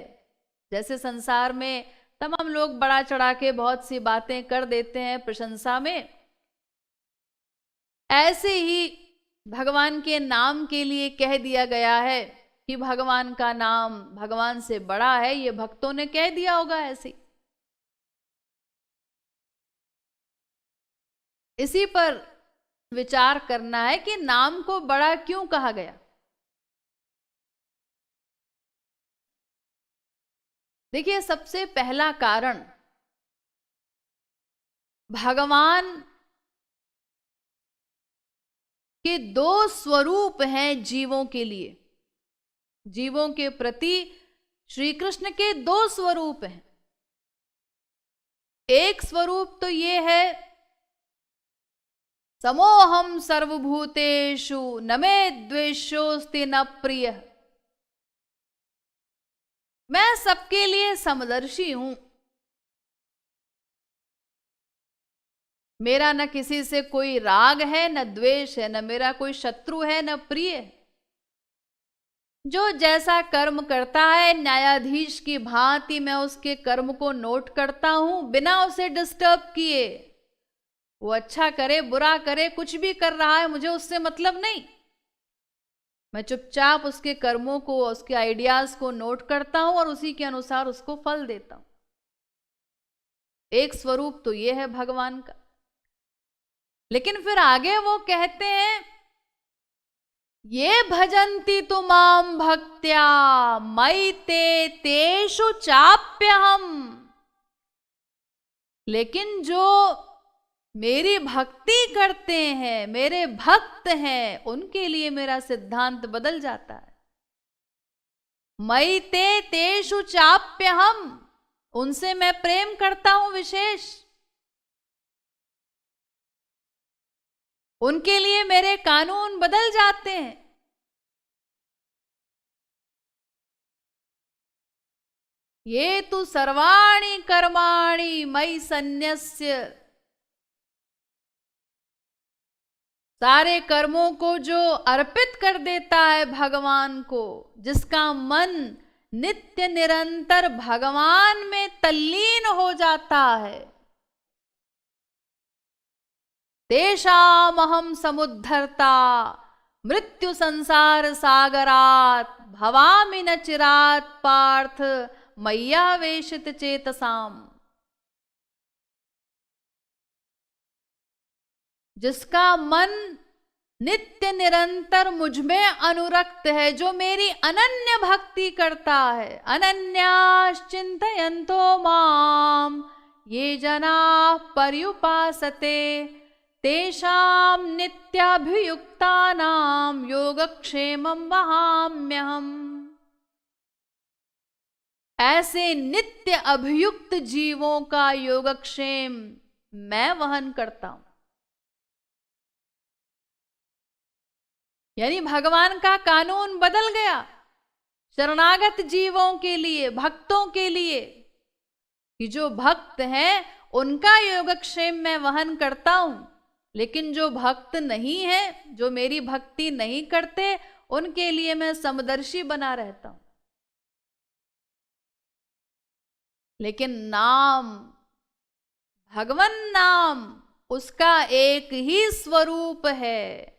जैसे संसार में तमाम लोग बड़ा चढ़ा के बहुत सी बातें कर देते हैं प्रशंसा में, ऐसे ही भगवान के नाम के लिए कह दिया गया है कि भगवान का नाम भगवान से बड़ा है। ये भक्तों ने कह दिया होगा ऐसे। इसी पर विचार करना है कि नाम को बड़ा क्यों कहा गया। देखिए, सबसे पहला कारण, भगवान के दो स्वरूप हैं जीवों के लिए। जीवों के प्रति श्री कृष्ण के दो स्वरूप हैं। एक स्वरूप तो ये है, समोहम सर्वभूतेषु न मे द्वेषोस्ति न प्रिय। मैं सबके लिए समदर्शी हूं, मेरा न किसी से कोई राग है, न द्वेष है, न मेरा कोई शत्रु है, न प्रिय। जो जैसा कर्म करता है, न्यायाधीश की भांति मैं उसके कर्म को नोट करता हूं, बिना उसे डिस्टर्ब किए। वो अच्छा करे बुरा करे, कुछ भी कर रहा है, मुझे उससे मतलब नहीं। मैं चुपचाप उसके कर्मों को, उसके आइडियाज को नोट करता हूं और उसी के अनुसार उसको फल देता हूं। एक स्वरूप तो ये है भगवान का। लेकिन फिर आगे वो कहते हैं, ये भजन्ति तुमाम भक्त्या मयि ते तेषु चाप्यहम्। लेकिन जो मेरी भक्ति करते हैं, मेरे भक्त हैं, उनके लिए मेरा सिद्धांत बदल जाता है। मयि ते तेषु चाप्यहम्, उनसे मैं प्रेम करता हूं विशेष। उनके लिए मेरे कानून बदल जाते हैं। ये तु सर्वाणि कर्माणि मयि सन्न्यस्य। सारे कर्मों को जो अर्पित कर देता है भगवान को, जिसका मन नित्य निरंतर भगवान में तल्लीन हो जाता है, तेषामहं समुद्धर्ता मृत्यु संसार सागरात् भवामि न चिरात् पार्थ मय्यावेशित चेतसाम। जिसका मन नित्य निरंतर मुझ में अनुरक्त है, जो मेरी अनन्य भक्ति करता है। अनन्याश्चिन्तयन्तो माम ये जनाः पर्युपासते तेषां नित्याभियुक्तानां योगक्षेमं वहाम्यहम्। ऐसे नित्य अभियुक्त जीवों का योगक्षेम मैं वहन करता हूं। यानी भगवान का कानून बदल गया शरणागत जीवों के लिए, भक्तों के लिए, कि जो भक्त हैं उनका योगक्षेम मैं वहन करता हूं, लेकिन जो भक्त नहीं है, जो मेरी भक्ति नहीं करते, उनके लिए मैं समदर्शी बना रहता हूं। लेकिन नाम, भगवन नाम, उसका एक ही स्वरूप है।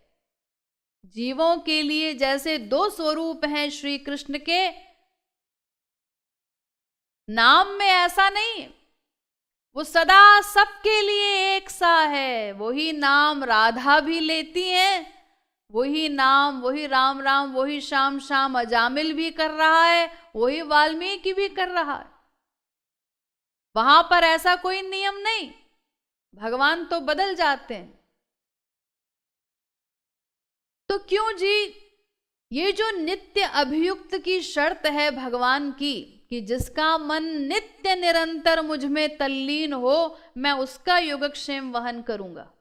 जीवों के लिए जैसे दो स्वरूप हैं श्री कृष्ण के, नाम में ऐसा नहीं, वो सदा सबके लिए एक सा है। वही नाम राधा भी लेती हैं, वही नाम, वही राम राम, वही श्याम श्याम अजामिल भी कर रहा है, वही वाल्मीकि भी कर रहा है। वहां पर ऐसा कोई नियम नहीं, भगवान तो बदल जाते हैं। तो क्यों जी ये जो नित्य अभियुक्त की शर्त है भगवान की, कि जिसका मन नित्य निरंतर मुझ में तल्लीन हो, मैं उसका योगक्षेम वहन करूंगा।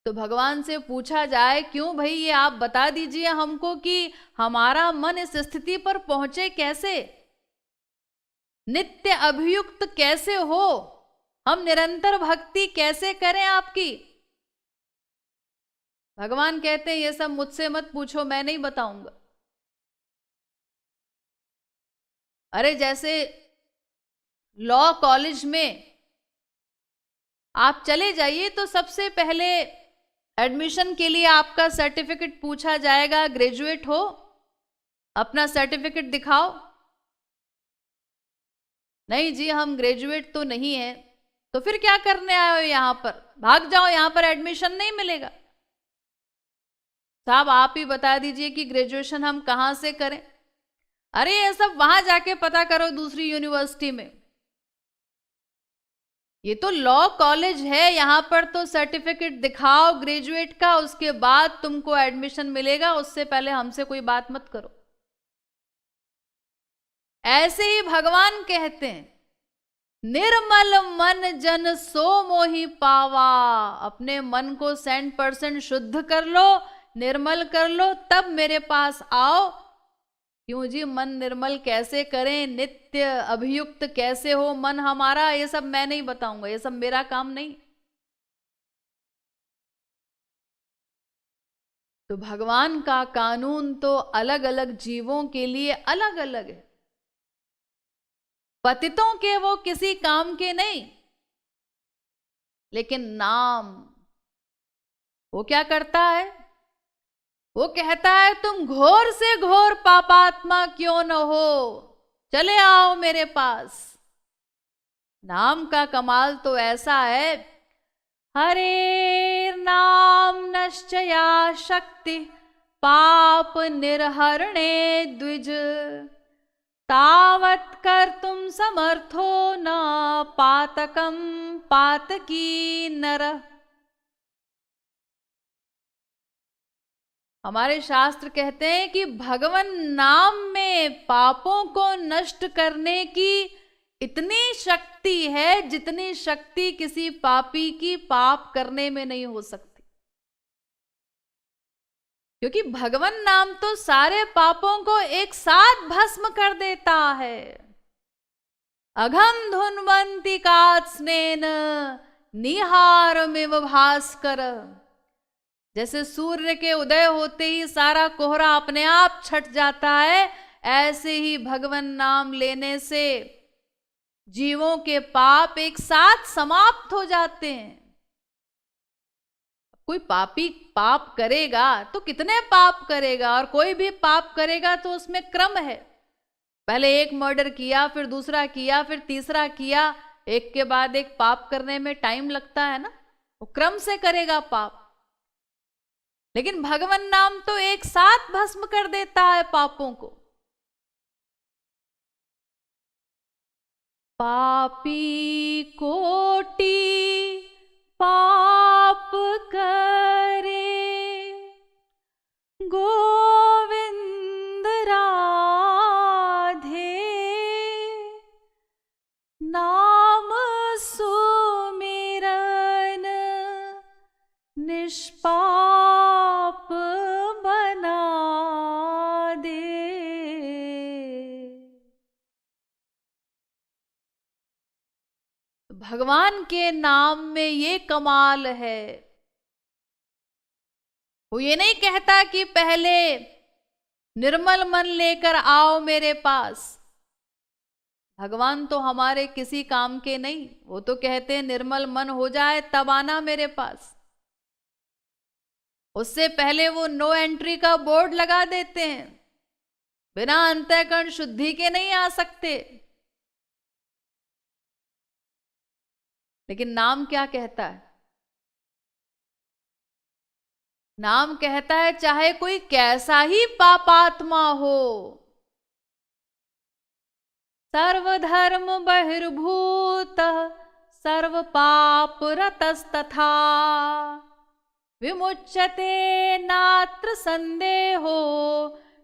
तो भगवान से पूछा जाए, क्यों भाई ये आप बता दीजिए हमको कि हमारा मन इस स्थिति पर पहुंचे कैसे, नित्य अभियुक्त कैसे हो, हम निरंतर भक्ति कैसे करें आपकी। भगवान कहते हैं ये सब मुझसे मत पूछो, मैं नहीं बताऊंगा। अरे जैसे लॉ कॉलेज में आप चले जाइए तो सबसे पहले एडमिशन के लिए आपका सर्टिफिकेट पूछा जाएगा, ग्रेजुएट हो, अपना सर्टिफिकेट दिखाओ। नहीं जी हम ग्रेजुएट तो नहीं है। तो फिर क्या करने आए हो यहां पर, भाग जाओ, यहां पर एडमिशन नहीं मिलेगा। साहब आप ही बता दीजिए कि ग्रेजुएशन हम कहां से करें। अरे ये सब वहां जाके पता करो दूसरी यूनिवर्सिटी में, ये तो लॉ कॉलेज है, यहां पर तो सर्टिफिकेट दिखाओ ग्रेजुएट का, उसके बाद तुमको एडमिशन मिलेगा, उससे पहले हमसे कोई बात मत करो। ऐसे ही भगवान कहते हैं, निर्मल मन जन सो मोहि पावा। अपने मन को 100% शुद्ध कर लो, निर्मल कर लो, तब मेरे पास आओ। क्यों जी मन निर्मल कैसे करें, नित्य अभियुक्त कैसे हो मन हमारा, ये सब मैं नहीं बताऊंगा, ये सब मेरा काम नहीं। तो भगवान का कानून तो अलग अलग जीवों के लिए अलग अलग है। पतितों के वो किसी काम के नहीं, लेकिन नाम वो क्या करता है, वो कहता है तुम घोर से घोर पापात्मा क्यों न हो, चले आओ मेरे पास। नाम का कमाल तो ऐसा है, हरे नाम नश्चया शक्ति पाप निर्हरणे द्विज, तावत् कर्तुम समर्थो न पातकम पातकी नर। हमारे शास्त्र कहते हैं कि भगवन नाम में पापों को नष्ट करने की इतनी शक्ति है जितनी शक्ति किसी पापी की पाप करने में नहीं हो सकती। क्योंकि भगवन नाम तो सारे पापों को एक साथ भस्म कर देता है। अघम धुन्वंति कात्स्नेन निहारमिव भास्कर। जैसे सूर्य के उदय होते ही सारा कोहरा अपने आप छट जाता है, ऐसे ही भगवन नाम लेने से जीवों के पाप एक साथ समाप्त हो जाते हैं। कोई पापी पाप करेगा तो कितने पाप करेगा, और कोई भी पाप करेगा तो उसमें क्रम है। पहले एक मर्डर किया, फिर दूसरा किया, फिर तीसरा किया, एक के बाद एक पाप करने में टाइम लगता है ना। वो क्रम से करेगा पाप। लेकिन भगवान नाम तो एक साथ भस्म कर देता है पापों को। पापी कोटि पाप करे, गोविंद राधे, नाम सुमिरन निष्पाप बना दे। भगवान के नाम में ये कमाल है। वो ये नहीं कहता कि पहले निर्मल मन लेकर आओ मेरे पास। भगवान तो हमारे किसी काम के नहीं, वो तो कहते हैं निर्मल मन हो जाए तब आना मेरे पास। उससे पहले वो नो एंट्री का बोर्ड लगा देते हैं, बिना अंतःकरण शुद्धि के नहीं आ सकते। लेकिन नाम क्या कहता है? नाम कहता है चाहे कोई कैसा ही पापात्मा हो, सर्वधर्म बहिर्भूत सर्व पाप रतस्तथा, विमुच्यते नात्र संदेहो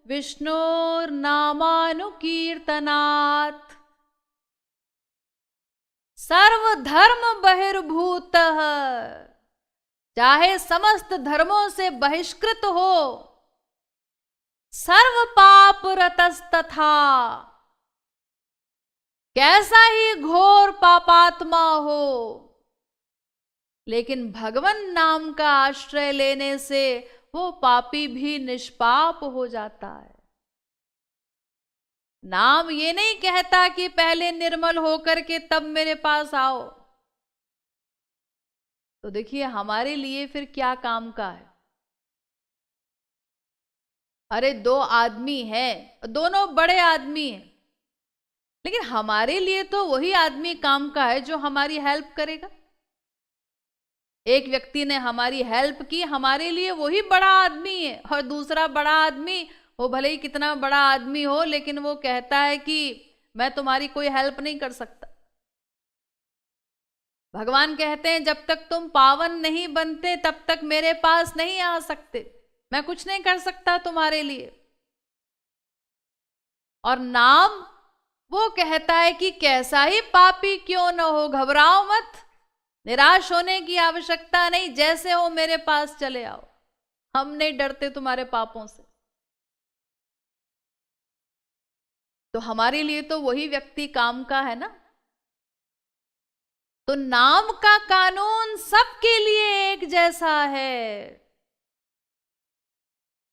विष्णोर्नामानुकीर्तनात्। सर्वधर्म बहिर्भूत, चाहे समस्त धर्मों से बहिष्कृत हो, सर्व पाप रतस्तथा, कैसा ही घोर पापात्मा हो, लेकिन भगवान नाम का आश्रय लेने से वो पापी भी निष्पाप हो जाता है। नाम ये नहीं कहता कि पहले निर्मल होकर के तब मेरे पास आओ। तो देखिए हमारे लिए फिर क्या काम का है। अरे दो आदमी हैं, दोनों बड़े आदमी हैं, लेकिन हमारे लिए तो वही आदमी काम का है जो हमारी हेल्प करेगा। एक व्यक्ति ने हमारी हेल्प की, हमारे लिए वही बड़ा आदमी है। और दूसरा बड़ा आदमी, वो भले ही कितना बड़ा आदमी हो, लेकिन वो कहता है कि मैं तुम्हारी कोई हेल्प नहीं कर सकता। भगवान कहते हैं जब तक तुम पावन नहीं बनते तब तक मेरे पास नहीं आ सकते, मैं कुछ नहीं कर सकता तुम्हारे लिए। और नाम वो कहता है कि कैसा ही पापी क्यों न हो, घबराओ मत, निराश होने की आवश्यकता नहीं, जैसे हो मेरे पास चले आओ, हम नहीं डरते तुम्हारे पापों से। तो हमारे लिए तो वही व्यक्ति काम का है ना। तो नाम का कानून सबके लिए एक जैसा है।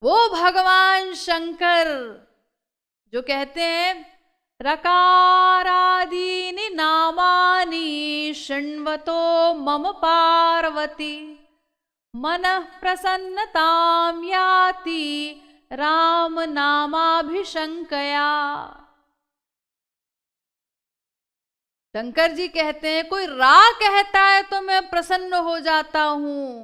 वो भगवान शंकर जो कहते हैं रकारादीनि नामानि शृण्वतो मम पार्वती, मनः प्रसन्नतां याति राम नामाभिशंकया। शंकर जी कहते हैं कोई रा कहता है तो मैं प्रसन्न हो जाता हूं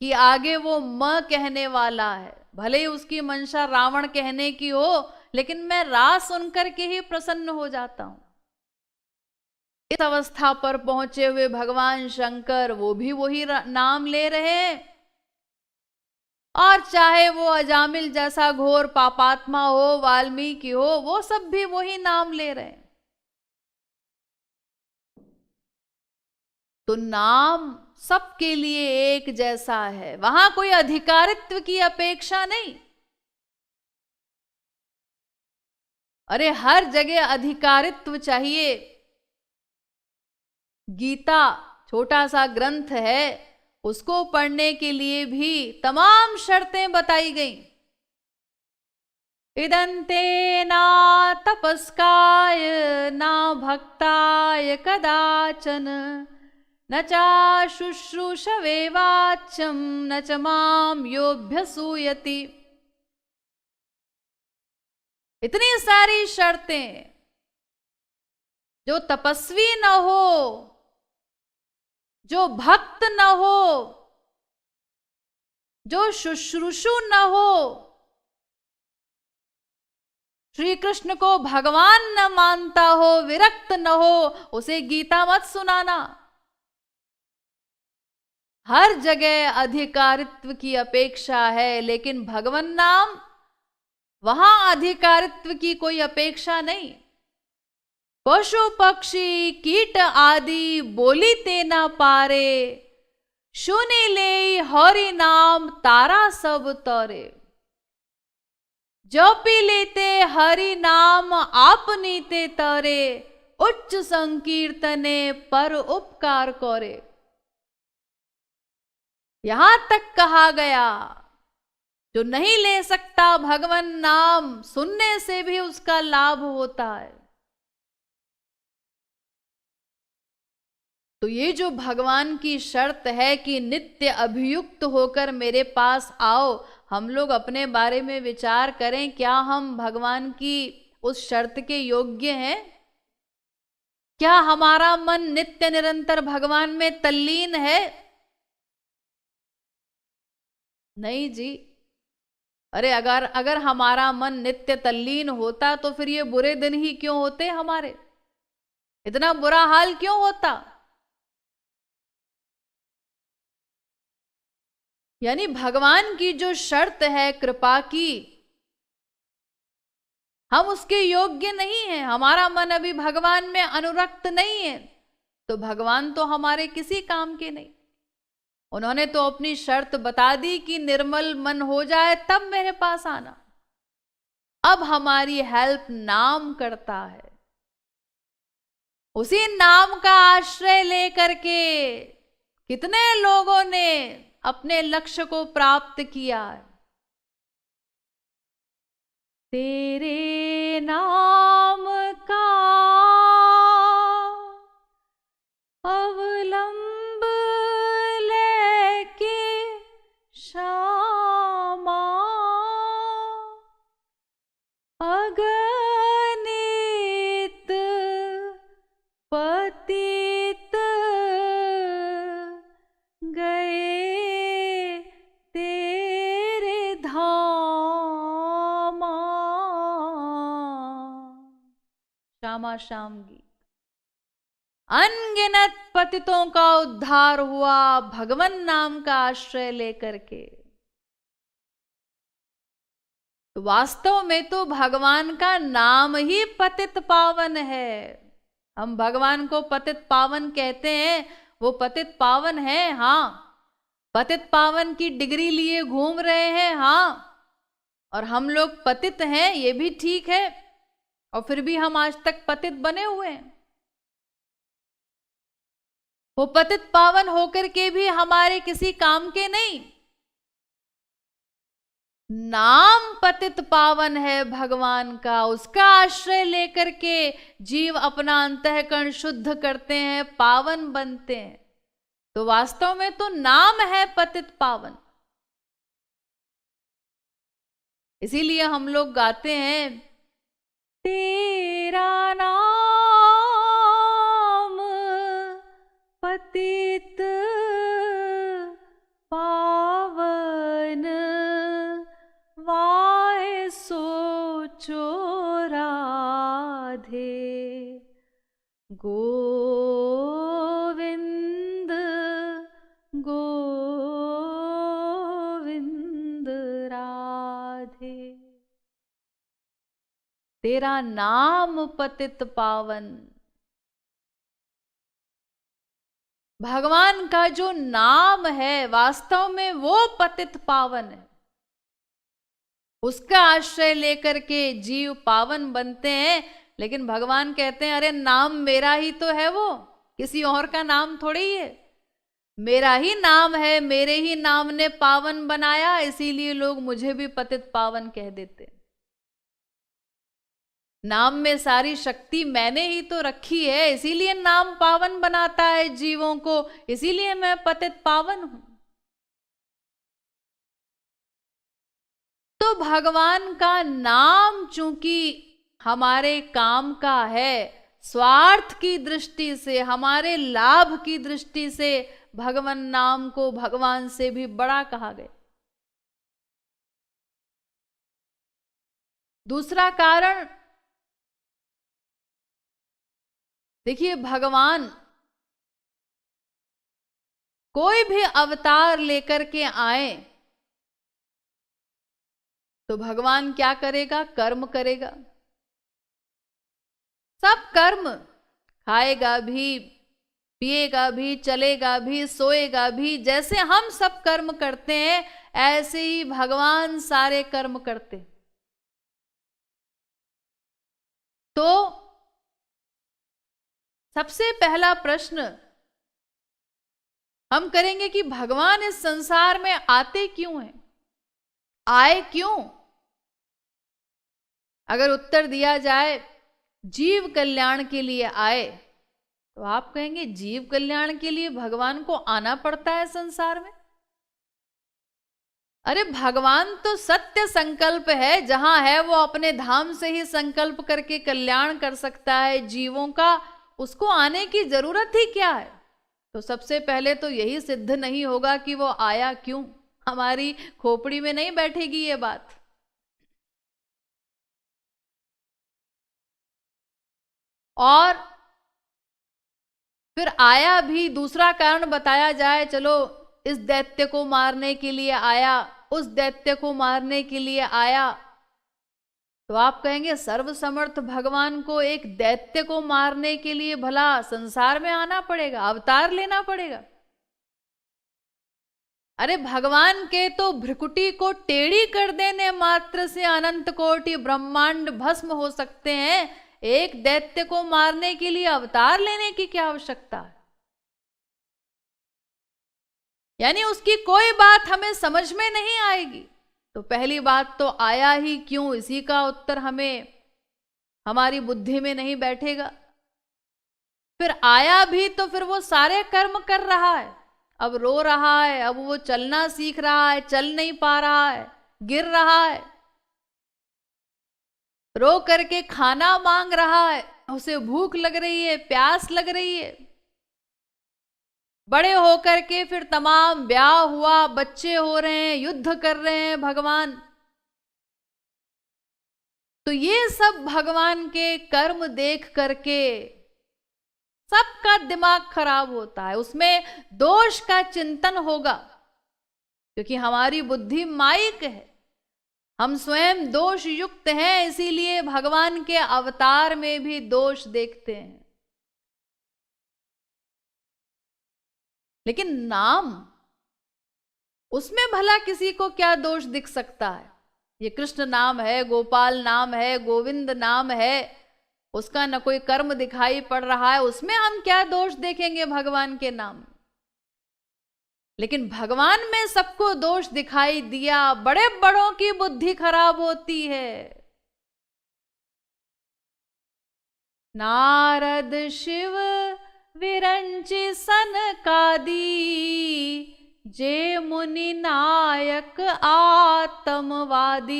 कि आगे वो म कहने वाला है। भले ही उसकी मंशा रावण कहने की हो, लेकिन मैं रा सुनकर के ही प्रसन्न हो जाता हूं। इस अवस्था पर पहुंचे हुए भगवान शंकर वो भी वही नाम ले रहे हैं। और चाहे वो अजामिल जैसा घोर पापात्मा हो, वाल्मीकि हो, वो सब भी वही नाम ले रहे हैं। तो नाम सबके लिए एक जैसा है, वहां कोई अधिकारित्व की अपेक्षा नहीं। अरे हर जगह अधिकारित्व चाहिए। गीता छोटा सा ग्रंथ है, उसको पढ़ने के लिए भी तमाम शर्तें बताई गई। इदंते ना तपस्काय ना भक्ताय कदाचन, न चा शुश्रूषवे वाच्यं न च माम योऽभ्यसूयति। इतनी सारी शर्तें। जो तपस्वी न हो, जो भक्त न हो, जो शुश्रूषु न हो, श्री कृष्ण को भगवान न मानता हो, विरक्त न हो, उसे गीता मत सुनाना। हर जगह अधिकारित्व की अपेक्षा है, लेकिन भगवन नाम, वहां अधिकारित्व की कोई अपेक्षा नहीं। पशु पक्षी कीट आदि बोली ते न पारे, सुनी ले हरि नाम तारा सब तरे। जो पी लेते हरि नाम आप नीते तरे, उच्च संकीर्तने पर उपकार करे। यहां तक कहा गया, जो नहीं ले सकता भगवन नाम, सुनने से भी उसका लाभ होता है। तो ये जो भगवान की शर्त है कि नित्य अभियुक्त होकर मेरे पास आओ, हम लोग अपने बारे में विचार करें, क्या हम भगवान की उस शर्त के योग्य हैं? क्या हमारा मन नित्य निरंतर भगवान में तल्लीन है? नहीं जी। अरे अगर हमारा मन नित्य तल्लीन होता तो फिर ये बुरे दिन ही क्यों होते हमारे? इतना बुरा हाल क्यों होता? यानी भगवान की जो शर्त है कृपा की, हम उसके योग्य नहीं हैं। हमारा मन अभी भगवान में अनुरक्त नहीं है, तो भगवान तो हमारे किसी काम के नहीं। उन्होंने तो अपनी शर्त बता दी कि निर्मल मन हो जाए तब मेरे पास आना। अब हमारी हेल्प नाम करता है। उसी नाम का आश्रय लेकर के कितने लोगों ने अपने लक्ष्य को प्राप्त किया है। तेरे नाम का अवलंब लेके श्यामा, अगणित पतित गए तेरे धामा। श्यामा श्याम गीत। अनगिनत पतितों का उद्धार हुआ भगवन नाम का आश्रय लेकर के। तो वास्तव में तो भगवान का नाम ही पतित पावन है। हम भगवान को पतित पावन कहते हैं, वो पतित पावन है। हाँ, पतित पावन की डिग्री लिए घूम रहे हैं। हाँ, और हम लोग पतित हैं, ये भी ठीक है, और फिर भी हम आज तक पतित बने हुए हैं। वो पतित पावन होकर के भी हमारे किसी काम के नहीं। नाम पतित पावन है भगवान का, उसका आश्रय लेकर के जीव अपना अंतःकरण शुद्ध करते हैं, पावन बनते हैं। तो वास्तव में तो नाम है पतित पावन। इसीलिए हम लोग गाते हैं, तेरा नाम पतित पावन, वाहे सोचो राधे, गोविंद गोविंद राधे। तेरा नाम पतित पावन। भगवान का जो नाम है वास्तव में वो पतित पावन है। उसका आश्रय लेकर के जीव पावन बनते हैं। लेकिन भगवान कहते हैं, अरे नाम मेरा ही तो है, वो किसी और का नाम थोड़ी है, मेरा ही नाम है, मेरे ही नाम ने पावन बनाया, इसीलिए लोग मुझे भी पतित पावन कह देते। नाम में सारी शक्ति मैंने ही तो रखी है, इसीलिए नाम पावन बनाता है जीवों को, इसीलिए मैं पतित पावन हूं। तो भगवान का नाम चूंकि हमारे काम का है, स्वार्थ की दृष्टि से, हमारे लाभ की दृष्टि से भगवान नाम को भगवान से भी बड़ा कहा गया। दूसरा कारण देखिए, भगवान कोई भी अवतार लेकर के आए तो भगवान क्या करेगा? कर्म करेगा। सब कर्म, खाएगा भी, पिएगा भी, चलेगा भी, सोएगा भी। जैसे हम सब कर्म करते हैं ऐसे ही भगवान सारे कर्म करते। तो सबसे पहला प्रश्न हम करेंगे कि भगवान इस संसार में आते क्यों हैं? आए क्यों? अगर उत्तर दिया जाए जीव कल्याण के लिए आए, तो आप कहेंगे जीव कल्याण के लिए भगवान को आना पड़ता है संसार में? अरे भगवान तो सत्य संकल्प है, जहां है वो अपने धाम से ही संकल्प करके कल्याण कर सकता है जीवों का, उसको आने की जरूरत ही क्या है? तो सबसे पहले तो यही सिद्ध नहीं होगा कि वो आया क्यों। हमारी खोपड़ी में नहीं बैठेगी ये बात। और फिर आया भी, दूसरा कारण बताया जाए, चलो इस दैत्य को मारने के लिए आया, उस दैत्य को मारने के लिए आया, तो आप कहेंगे सर्वसमर्थ भगवान को एक दैत्य को मारने के लिए भला संसार में आना पड़ेगा, अवतार लेना पड़ेगा? अरे भगवान के तो भ्रिकुटी को टेढ़ी कर देने मात्र से अनंत कोटि ब्रह्मांड भस्म हो सकते हैं। एक दैत्य को मारने के लिए अवतार लेने की क्या आवश्यकता है? यानी उसकी कोई बात हमें समझ में नहीं आएगी। तो पहली बात तो आया ही क्यों, इसी का उत्तर हमें हमारी बुद्धि में नहीं बैठेगा। फिर आया भी तो फिर वो सारे कर्म कर रहा है, अब रो रहा है, अब वो चलना सीख रहा है, चल नहीं पा रहा है, गिर रहा है, रो करके खाना मांग रहा है, उसे भूख लग रही है, प्यास लग रही है। बड़े होकर के फिर तमाम ब्याह हुआ, बच्चे हो रहे हैं, युद्ध कर रहे हैं भगवान। तो ये सब भगवान के कर्म देख करके सबका दिमाग खराब होता है, उसमें दोष का चिंतन होगा, क्योंकि हमारी बुद्धि माइक है, हम स्वयं दोष युक्त हैं, इसीलिए भगवान के अवतार में भी दोष देखते हैं। लेकिन नाम, उसमें भला किसी को क्या दोष दिख सकता है? ये कृष्ण नाम है, गोपाल नाम है, गोविंद नाम है, उसका न कोई कर्म दिखाई पड़ रहा है, उसमें हम क्या दोष देखेंगे भगवान के नाम? लेकिन भगवान में सबको दोष दिखाई दिया। बड़े बड़ों की बुद्धि खराब होती है। नारद शिव विरंचि सनकादि, जे मुनि नायक आत्मवादी।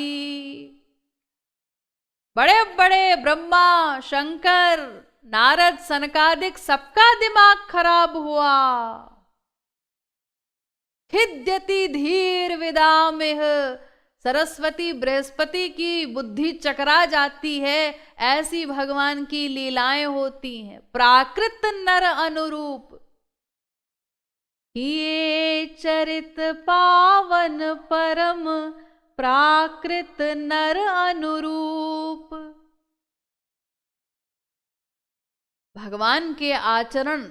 बड़े बड़े ब्रह्मा, शंकर, नारद, सनकादिक सबका दिमाग खराब हुआ। खिद्यति धीर विदामिह, सरस्वती बृहस्पति की बुद्धि चकरा जाती है, ऐसी भगवान की लीलाएं होती हैं। प्राकृत नर अनुरूप ये चरित पावन परम, प्राकृत नर अनुरूप। भगवान के आचरण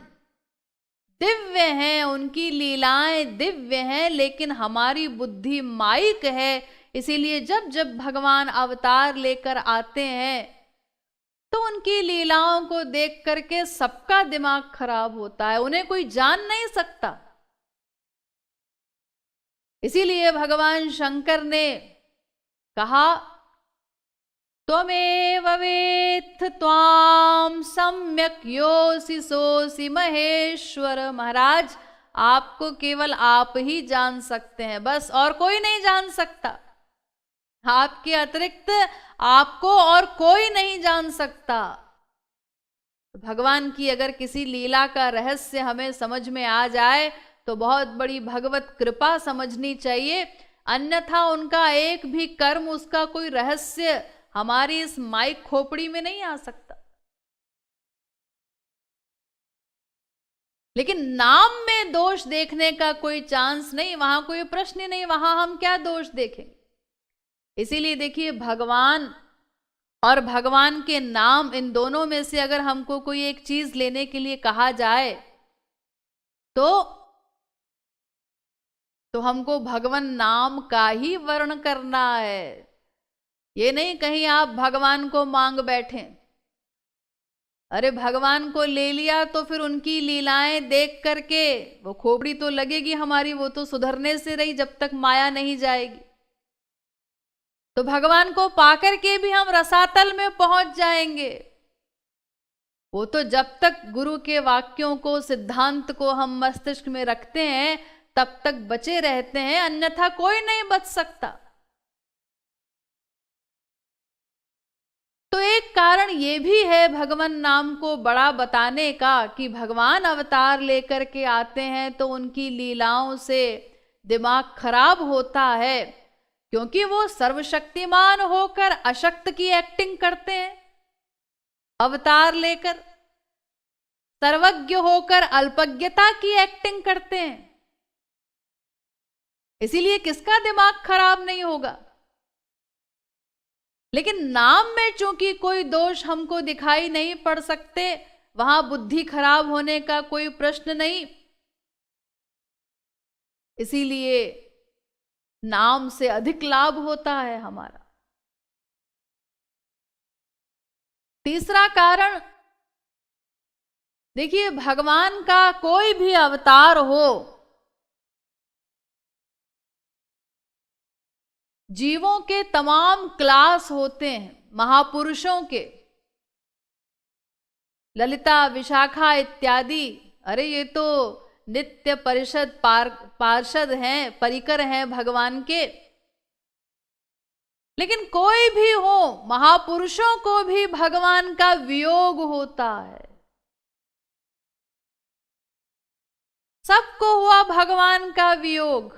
दिव्य हैं, उनकी लीलाएं दिव्य हैं, लेकिन हमारी बुद्धि माइक है। इसीलिए जब जब भगवान अवतार लेकर आते हैं तो उनकी लीलाओं को देख करके सबका दिमाग खराब होता है, उन्हें कोई जान नहीं सकता। इसीलिए भगवान शंकर ने कहा, त्वमेव वेत्थ त्वाम सम्यक योऽसि सोऽसि महेश्वर। महाराज, आपको केवल आप ही जान सकते हैं, बस और कोई नहीं जान सकता। आपके अतिरिक्त आपको और कोई नहीं जान सकता। भगवान की अगर किसी लीला का रहस्य हमें समझ में आ जाए तो बहुत बड़ी भगवत कृपा समझनी चाहिए, अन्यथा उनका एक भी कर्म, उसका कोई रहस्य हमारी इस माइक खोपड़ी में नहीं आ सकता। लेकिन नाम में दोष देखने का कोई चांस नहीं, वहां कोई प्रश्न ही नहीं, वहां हम क्या दोष देखें। इसीलिए देखिए, भगवान और भगवान के नाम, इन दोनों में से अगर हमको कोई एक चीज लेने के लिए कहा जाए तो हमको भगवान नाम का ही वर्ण करना है। ये नहीं कहीं आप भगवान को मांग बैठे। अरे भगवान को ले लिया तो फिर उनकी लीलाएं देख करके वो खोपड़ी तो लगेगी हमारी, वो तो सुधरने से रही जब तक माया नहीं जाएगी। तो भगवान को पाकर के भी हम रसातल में पहुंच जाएंगे। वो तो जब तक गुरु के वाक्यों को, सिद्धांत को हम मस्तिष्क में रखते हैं तब तक बचे रहते हैं, अन्यथा कोई नहीं बच सकता। तो एक कारण ये भी है भगवान नाम को बड़ा बताने का कि भगवान अवतार लेकर के आते हैं तो उनकी लीलाओं से दिमाग खराब होता है, क्योंकि वो सर्वशक्तिमान होकर अशक्त की एक्टिंग करते हैं, अवतार लेकर सर्वज्ञ होकर अल्पज्ञता की एक्टिंग करते हैं। इसीलिए किसका दिमाग खराब नहीं होगा। लेकिन नाम में चूंकि कोई दोष हमको दिखाई नहीं पड़ सकते, वहां बुद्धि खराब होने का कोई प्रश्न नहीं। इसीलिए नाम से अधिक लाभ होता है हमारा। तीसरा कारण देखिए, भगवान का कोई भी अवतार हो, जीवों के तमाम क्लास होते हैं, महापुरुषों के, ललिता, विशाखा इत्यादि। अरे ये तो नित्य परिषद पार्षद हैं, परिकर हैं भगवान के। लेकिन कोई भी हो, महापुरुषों को भी भगवान का वियोग होता है। सबको हुआ भगवान का वियोग,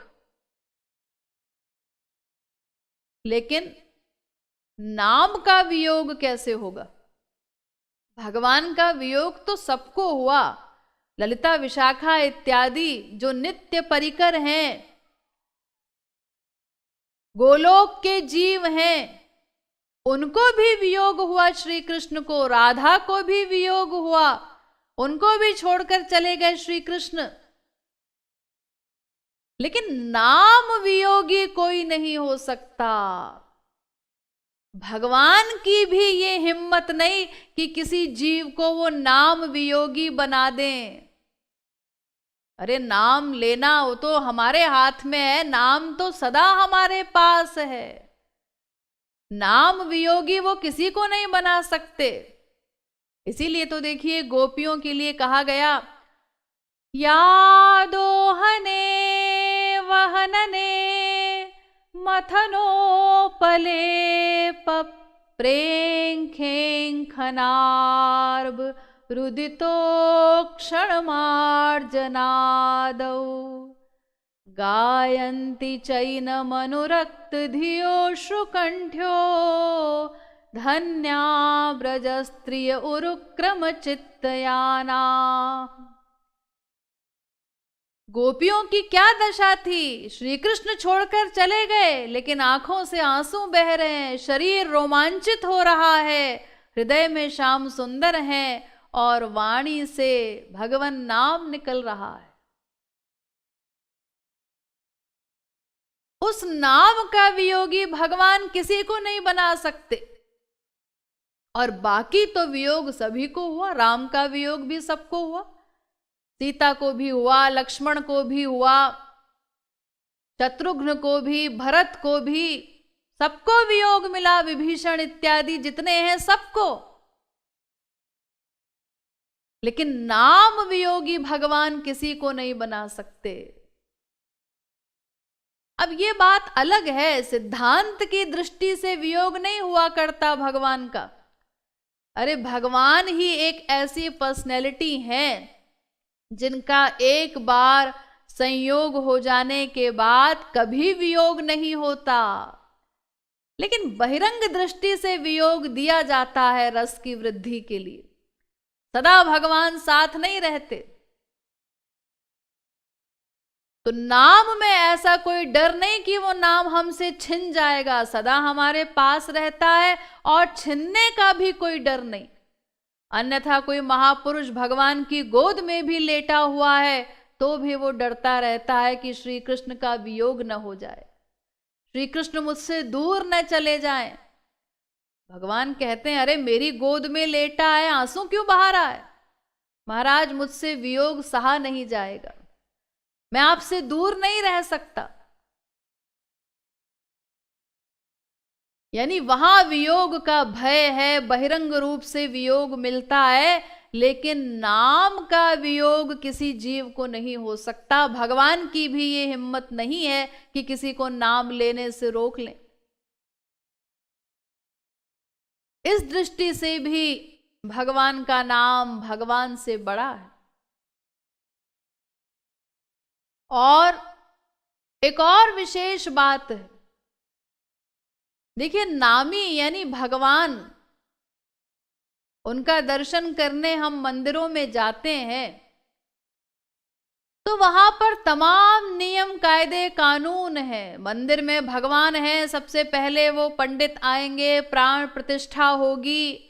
लेकिन नाम का वियोग कैसे होगा। भगवान का वियोग तो सबको हुआ, ललिता, विशाखा इत्यादि जो नित्य परिकर हैं, गोलोक के जीव हैं, उनको भी वियोग हुआ। श्री कृष्ण को, राधा को भी वियोग हुआ, उनको भी छोड़कर चले गए श्री कृष्ण। लेकिन नाम वियोगी कोई नहीं हो सकता। भगवान की भी ये हिम्मत नहीं कि किसी जीव को वो नाम वियोगी बना दें। अरे नाम लेना वो तो हमारे हाथ में है, नाम तो सदा हमारे पास है। नाम वियोगी वो किसी को नहीं बना सकते। इसीलिए तो देखिए, गोपियों के लिए कहा गया, यादोहने वहनने मथनोपलेप प्रेंखेंखनार्ब रुदितो क्षणमार्जनादौ गायन्ति चैनमनुरक्त धियो श्रुकण्ठ्यो धन्या ब्रजस्त्रिय उरुक्रम चित्तयाना। गोपियों की क्या दशा थी। श्री कृष्ण छोड़कर चले गए, लेकिन आंखों से आंसू बह रहे हैं, शरीर रोमांचित हो रहा है, हृदय में श्याम सुंदर हैं और वाणी से भगवान नाम निकल रहा है। उस नाम का वियोगी भगवान किसी को नहीं बना सकते। और बाकी तो वियोग सभी को हुआ, राम का वियोग भी सबको हुआ, सीता को भी हुआ, लक्ष्मण को भी हुआ, शत्रुघ्न को भी, भरत को भी, सबको वियोग मिला, विभीषण इत्यादि जितने हैं सबको। लेकिन नाम वियोगी भगवान किसी को नहीं बना सकते। अब ये बात अलग है, सिद्धांत की दृष्टि से वियोग नहीं हुआ करता भगवान का। अरे भगवान ही एक ऐसी पर्सनैलिटी है जिनका एक बार संयोग हो जाने के बाद कभी वियोग नहीं होता, लेकिन बहिरंग दृष्टि से वियोग दिया जाता है रस की वृद्धि के लिए। सदा भगवान साथ नहीं रहते। तो नाम में ऐसा कोई डर नहीं कि वो नाम हमसे छिन जाएगा, सदा हमारे पास रहता है और छिनने का भी कोई डर नहीं। अन्यथा कोई महापुरुष भगवान की गोद में भी लेटा हुआ है तो भी वो डरता रहता है कि श्री कृष्ण का वियोग न हो जाए, श्री कृष्ण मुझसे दूर न चले जाएं। भगवान कहते हैं, अरे मेरी गोद में लेटा है, आंसू क्यों बहा रहा है? महाराज मुझसे वियोग सहा नहीं जाएगा, मैं आपसे दूर नहीं रह सकता। यानी वहां वियोग का भय है, बहिरंग रूप से वियोग मिलता है, लेकिन नाम का वियोग किसी जीव को नहीं हो सकता। भगवान की भी ये हिम्मत नहीं है कि किसी को नाम लेने से रोक लें। इस दृष्टि से भी भगवान का नाम भगवान से बड़ा है। और एक और विशेष बात है, देखिए नामी यानी भगवान, उनका दर्शन करने हम मंदिरों में जाते हैं तो वहां पर तमाम नियम कायदे कानून है। मंदिर में भगवान है, सबसे पहले वो पंडित आएंगे, प्राण प्रतिष्ठा होगी,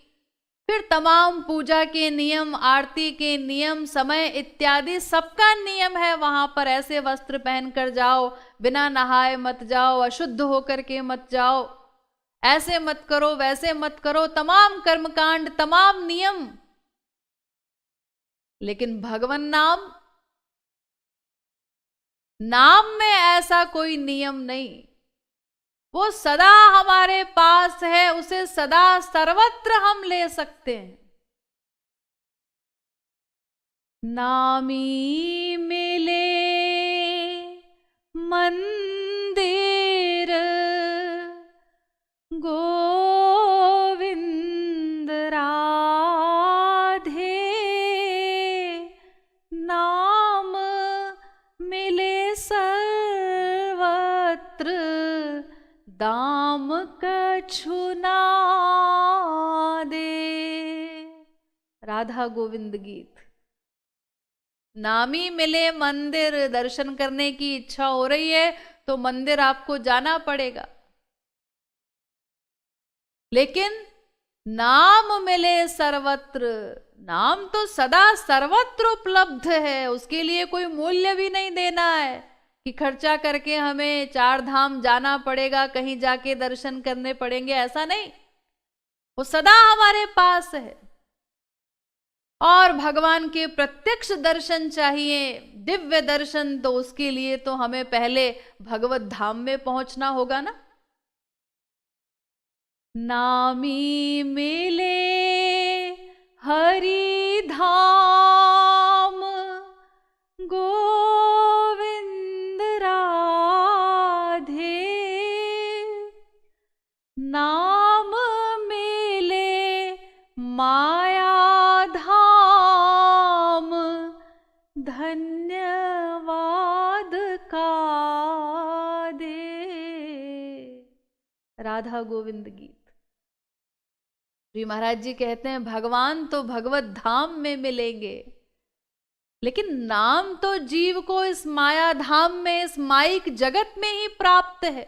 फिर तमाम पूजा के नियम, आरती के नियम, समय इत्यादि सबका नियम है। वहां पर ऐसे वस्त्र पहनकर जाओ, बिना नहाए मत जाओ, अशुद्ध होकर के मत जाओ, ऐसे मत करो, वैसे मत करो, तमाम कर्मकांड, तमाम नियम। लेकिन भगवान नाम में ऐसा कोई नियम नहीं, वो सदा हमारे पास है, उसे सदा सर्वत्र हम ले सकते हैं। नामी मिले मंदिर गोविंद राधे, नाम मिले सर्वत्र दाम कछु ना दे। राधा गोविंद गीत। नामी मिले मंदिर, दर्शन करने की इच्छा हो रही है तो मंदिर आपको जाना पड़ेगा, लेकिन नाम मिले सर्वत्र, नाम तो सदा सर्वत्र उपलब्ध है, उसके लिए कोई मूल्य भी नहीं देना है कि खर्चा करके हमें 4 धाम जाना पड़ेगा, कहीं जाके दर्शन करने पड़ेंगे, ऐसा नहीं, वो सदा हमारे पास है। और भगवान के प्रत्यक्ष दर्शन चाहिए, दिव्य दर्शन, तो उसके लिए तो हमें पहले भगवत धाम में पहुंचना होगा ना। नामी मिले हरि धाम गोविंद राधे, नाम मिले माया धाम धन्यवाद का दे। राधा गोविंद गीत। श्री महाराज जी कहते हैं भगवान तो भगवत धाम में मिलेंगे, लेकिन नाम तो जीव को इस माया धाम में, इस माइक जगत में ही प्राप्त है।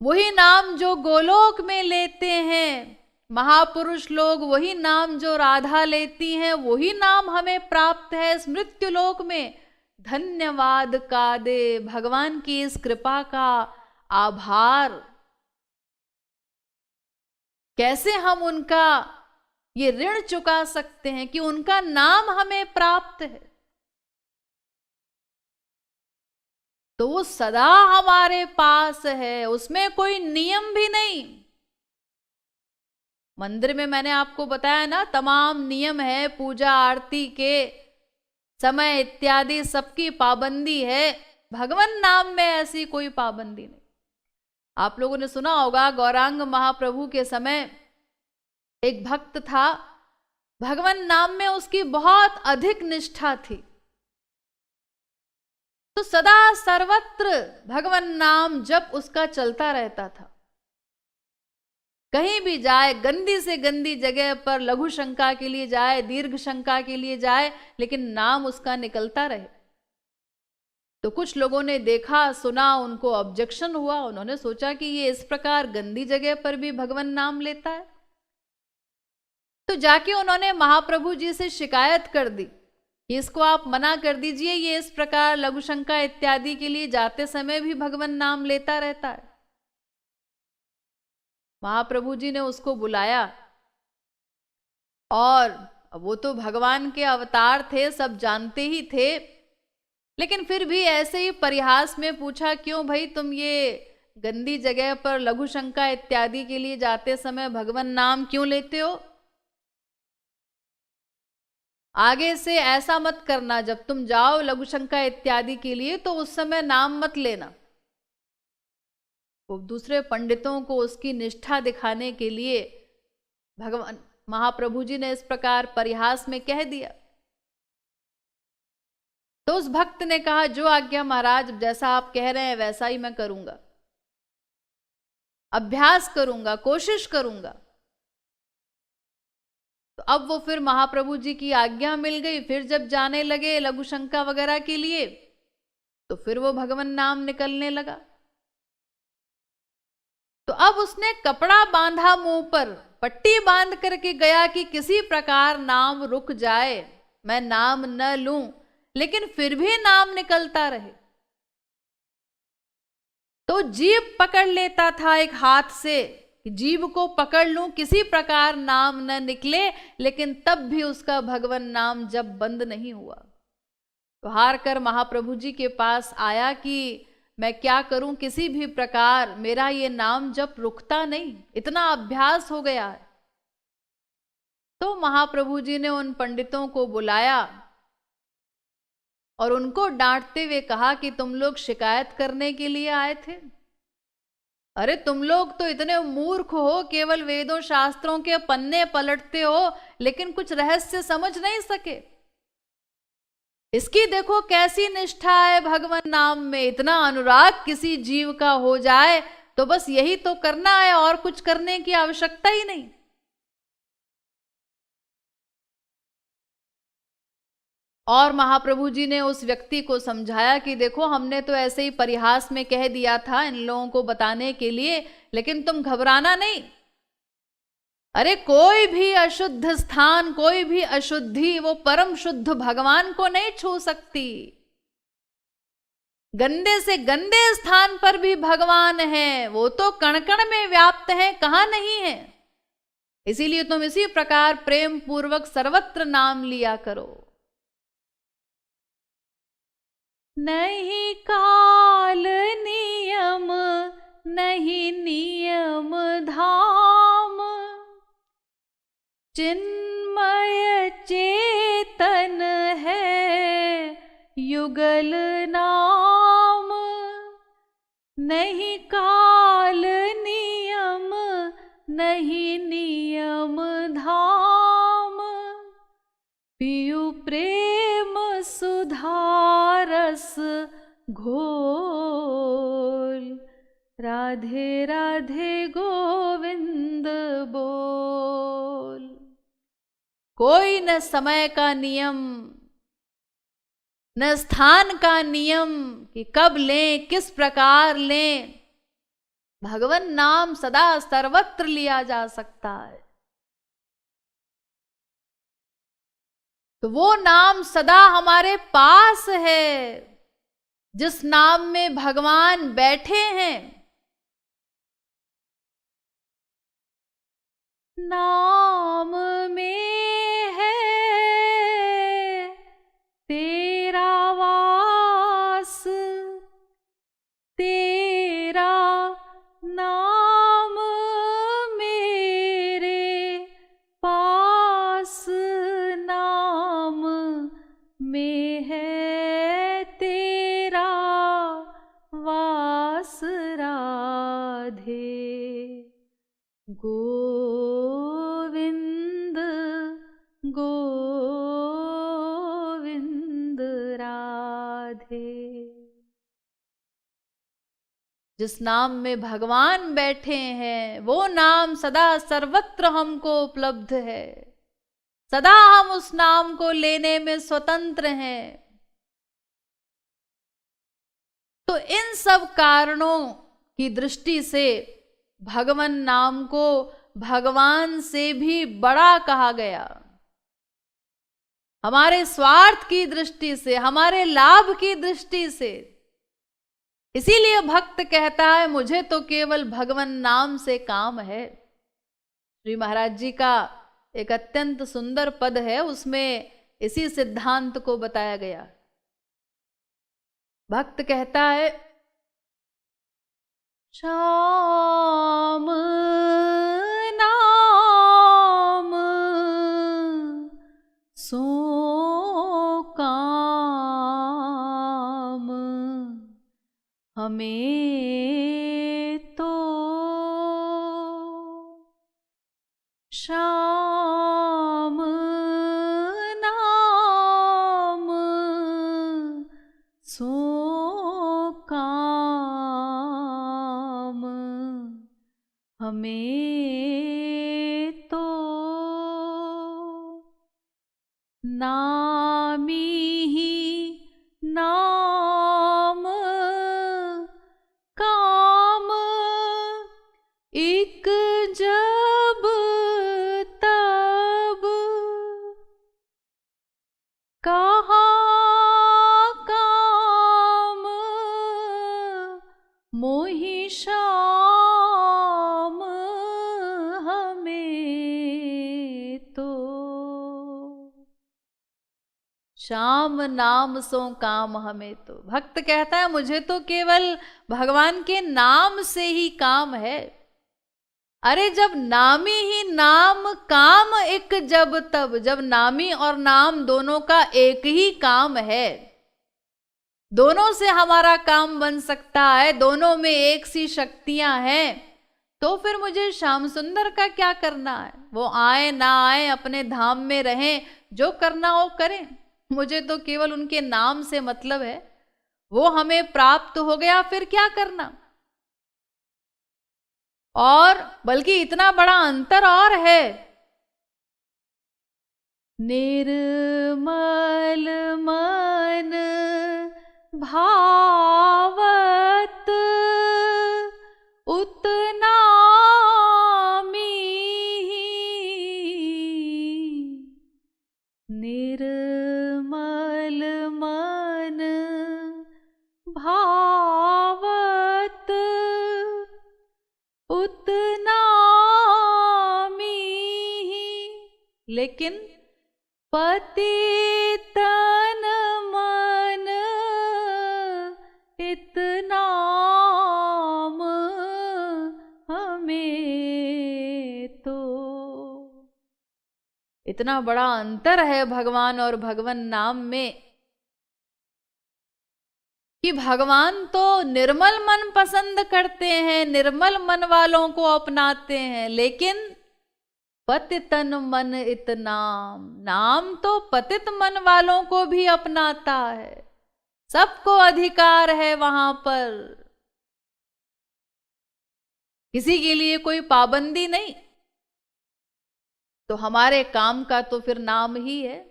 वही नाम जो गोलोक में लेते हैं महापुरुष लोग, वही नाम जो राधा लेती हैं, वही नाम हमें प्राप्त है इस मृत्युलोक में। धन्यवाद का दे, भगवान की इस कृपा का आभार। कैसे हम उनका ये ऋण चुका सकते हैं कि उनका नाम हमें प्राप्त है। तो वो सदा हमारे पास है, उसमें कोई नियम भी नहीं। मंदिर में मैंने आपको बताया ना, तमाम नियम है, पूजा आरती के समय इत्यादि सबकी पाबंदी है। भगवान नाम में ऐसी कोई पाबंदी नहीं। आप लोगों ने सुना होगा गौरांग महाप्रभु के समय एक भक्त था, भगवान नाम में उसकी बहुत अधिक निष्ठा थी, तो सदा सर्वत्र भगवान नाम जप उसका चलता रहता था। कहीं भी जाए, गंदी से गंदी जगह पर लघु शंका के लिए जाए, दीर्घ शंका के लिए जाए, लेकिन नाम उसका निकलता रहे। तो कुछ लोगों ने देखा सुना, उनको ऑब्जेक्शन हुआ, उन्होंने सोचा कि ये इस प्रकार गंदी जगह पर भी भगवान नाम लेता है। तो जाके उन्होंने महाप्रभु जी से शिकायत कर दी कि इसको आप मना कर दीजिए, ये इस प्रकार लघु शंका इत्यादि के लिए जाते समय भी भगवान नाम लेता रहता है। महाप्रभु जी ने उसको बुलाया, और वो तो भगवान के अवतार थे, सब जानते ही थे, लेकिन फिर भी ऐसे ही परिहास में पूछा, क्यों भाई तुम ये गंदी जगह पर लघु शंका इत्यादि के लिए जाते समय भगवान नाम क्यों लेते हो? आगे से ऐसा मत करना, जब तुम जाओ लघु शंका इत्यादि के लिए तो उस समय नाम मत लेना। वो दूसरे पंडितों को उसकी निष्ठा दिखाने के लिए भगवान महाप्रभु जी ने इस प्रकार परिहास में कह दिया। तो उस भक्त ने कहा, जो आज्ञा महाराज, जैसा आप कह रहे हैं वैसा ही मैं करूंगा, अभ्यास करूंगा, कोशिश करूंगा। तो अब वो फिर महाप्रभु जी की आज्ञा मिल गई, फिर जब जाने लगे लघु शंका वगैरह के लिए तो फिर वो भगवान नाम निकलने लगा। तो अब उसने कपड़ा बांधा मुंह पर, पट्टी बांध करके गया कि किसी प्रकार नाम रुक जाए, मैं नाम न लूं, लेकिन फिर भी नाम निकलता रहे। तो जीभ पकड़ लेता था एक हाथ से, जीभ को पकड़ लूं, किसी प्रकार नाम न निकले, लेकिन तब भी उसका भगवान नाम जब बंद नहीं हुआ। तो हार कर महाप्रभु जी के पास आया कि मैं क्या करूं, किसी भी प्रकार मेरा ये नाम जब रुकता नहीं, इतना अभ्यास हो गया है। तो महाप्रभु जी ने उन पंडितों को बुलाया और उनको डांटते हुए कहा कि तुम लोग शिकायत करने के लिए आए थे? अरे तुम लोग तो इतने मूर्ख हो, केवल वेदों शास्त्रों के पन्ने पलटते हो, लेकिन कुछ रहस्य समझ नहीं सके। इसकी देखो कैसी निष्ठा है भगवान नाम में, इतना अनुराग किसी जीव का हो जाए तो बस यही तो करना है, और कुछ करने की आवश्यकता ही नहीं। और महाप्रभु जी ने उस व्यक्ति को समझाया कि देखो, हमने तो ऐसे ही परिहास में कह दिया था इन लोगों को बताने के लिए, लेकिन तुम घबराना नहीं। अरे कोई भी अशुद्ध स्थान, कोई भी अशुद्धि वो परम शुद्ध भगवान को नहीं छू सकती। गंदे से गंदे स्थान पर भी भगवान है, वो तो कण कण में व्याप्त है, कहां नहीं है। इसीलिए तुम इसी प्रकार प्रेम पूर्वक सर्वत्र नाम लिया करो। नहीं काल नियम, नहीं नियम धाम, चिन्मय चेतन है युगल नाम। नहीं काल नियम, नहीं नियम धाम, पियु प्रेम सुधारस घोल, राधे राधे गोविंद बोल। कोई न समय का नियम, न स्थान का नियम कि कब लें, किस प्रकार लें। भगवान नाम सदा सर्वत्र लिया जा सकता है। तो वो नाम सदा हमारे पास है, जिस नाम में भगवान बैठे हैं। नाम में है तेरा वास, तेरा नाम मेरे पास, नाम में है तेरा वास, राधे गोविंद जिस नाम में भगवान बैठे हैं वो नाम सदा सर्वत्र हमको उपलब्ध है, सदा हम उस नाम को लेने में स्वतंत्र हैं। तो इन सब कारणों की दृष्टि से भगवान नाम को भगवान से भी बड़ा कहा गया। हमारे स्वार्थ की दृष्टि से, हमारे लाभ की दृष्टि से। इसीलिए भक्त कहता है मुझे तो केवल भगवान नाम से काम है। श्री महाराज जी का एक अत्यंत सुंदर पद है, उसमें इसी सिद्धांत को बताया गया। भक्त कहता है श्याम नाम सो काम हमें तो, श्याम नाम सो काम हमें तो, नामी ही नाम काम, एक जब तब कहा काम मोहि श्याम हमें तो। श्याम नाम सो काम हमें तो। भक्त कहता है मुझे तो केवल भगवान के नाम से ही काम है। अरे जब नामी ही नाम काम एक जब तब, जब नामी और नाम दोनों का एक ही काम है, दोनों से हमारा काम बन सकता है, दोनों में एक सी शक्तियां हैं, तो फिर मुझे श्याम सुंदर का क्या करना है? वो आए ना आए, अपने धाम में रहें, जो करना हो करें, मुझे तो केवल उनके नाम से मतलब है। वो हमें प्राप्त हो गया, फिर क्या करना? और बल्कि इतना बड़ा अंतर और है, निर्मल मन भावत उतना निर्मल मन भावत उतना लेकिन पतितन मन इतना हमें तो। इतना बड़ा अंतर है भगवान और भगवान नाम में कि भगवान तो निर्मल मन पसंद करते हैं, निर्मल मन वालों को अपनाते हैं, लेकिन पतितन मन इतना नाम तो पतित मन वालों को भी अपनाता है। सबको अधिकार है वहां पर, किसी के लिए कोई पाबंदी नहीं। तो हमारे काम का तो फिर नाम ही है।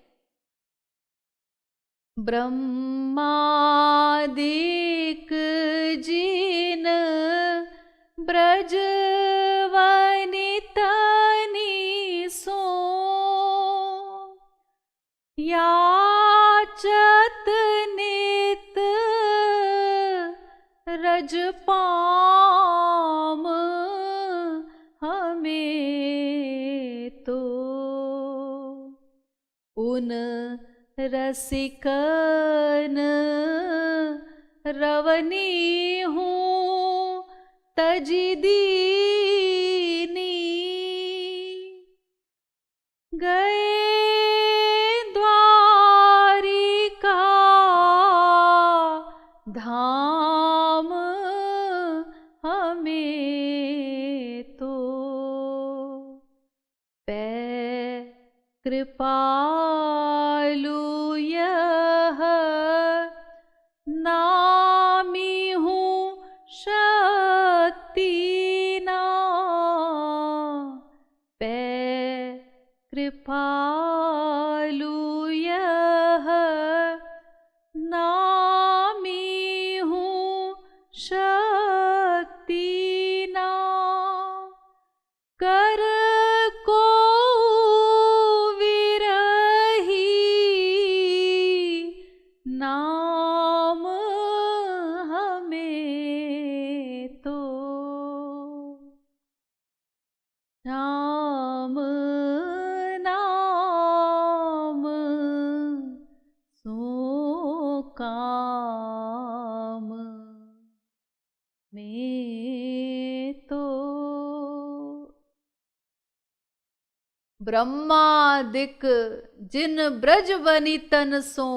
ब्रह्मादिक जिन ब्रजवनितनि सो याचत नित रजपाम हमें तो। उन रसिकन रवनी हूँ तजी दीनी, गए द्वारिका धाम हमें तो। पै कृपालु यह नामी हूँ कृपालु यह नामी हूँ शक्ति ना कर को विरही नाम हमें तो नाम नाम सो काम में तो ब्रह्मादिक जिन ब्रज बनी तन सो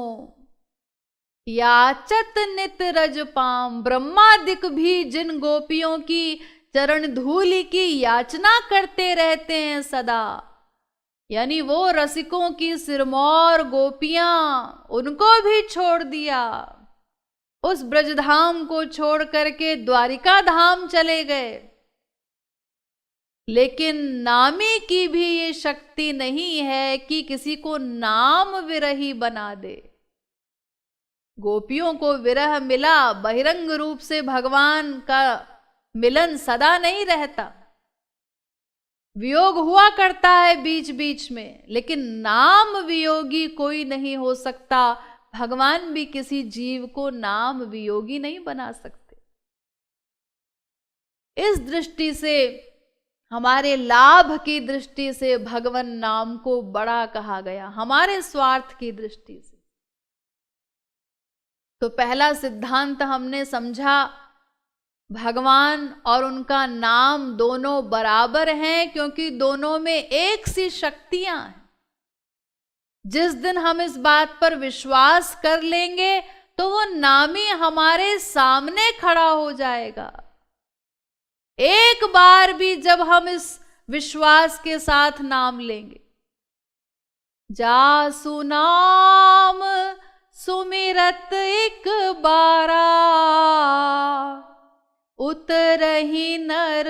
याचत नित रज पाम। ब्रह्मादिक भी जिन गोपियों की चरण धूलि की याचना करते रहते हैं सदा, यानी वो रसिकों की सिरमौर गोपियां, उनको भी छोड़ दिया, उस ब्रजधाम को छोड़ करके द्वारिका धाम चले गए। लेकिन नामी की भी ये शक्ति नहीं है कि किसी को नाम विरही बना दे। गोपियों को विरह मिला, बहिरंग रूप से भगवान का मिलन सदा नहीं रहता, वियोग हुआ करता है बीच बीच में, लेकिन नाम वियोगी कोई नहीं हो सकता। भगवान भी किसी जीव को नाम वियोगी नहीं बना सकते। इस दृष्टि से, हमारे लाभ की दृष्टि से भगवान नाम को बड़ा कहा गया, हमारे स्वार्थ की दृष्टि से। तो पहला सिद्धांत हमने समझा, भगवान और उनका नाम दोनों बराबर हैं, क्योंकि दोनों में एक सी शक्तियां हैं। जिस दिन हम इस बात पर विश्वास कर लेंगे तो वो नामी हमारे सामने खड़ा हो जाएगा। एक बार भी जब हम इस विश्वास के साथ नाम लेंगे, जासु नाम सुमिरत एक बारा उतरहि नर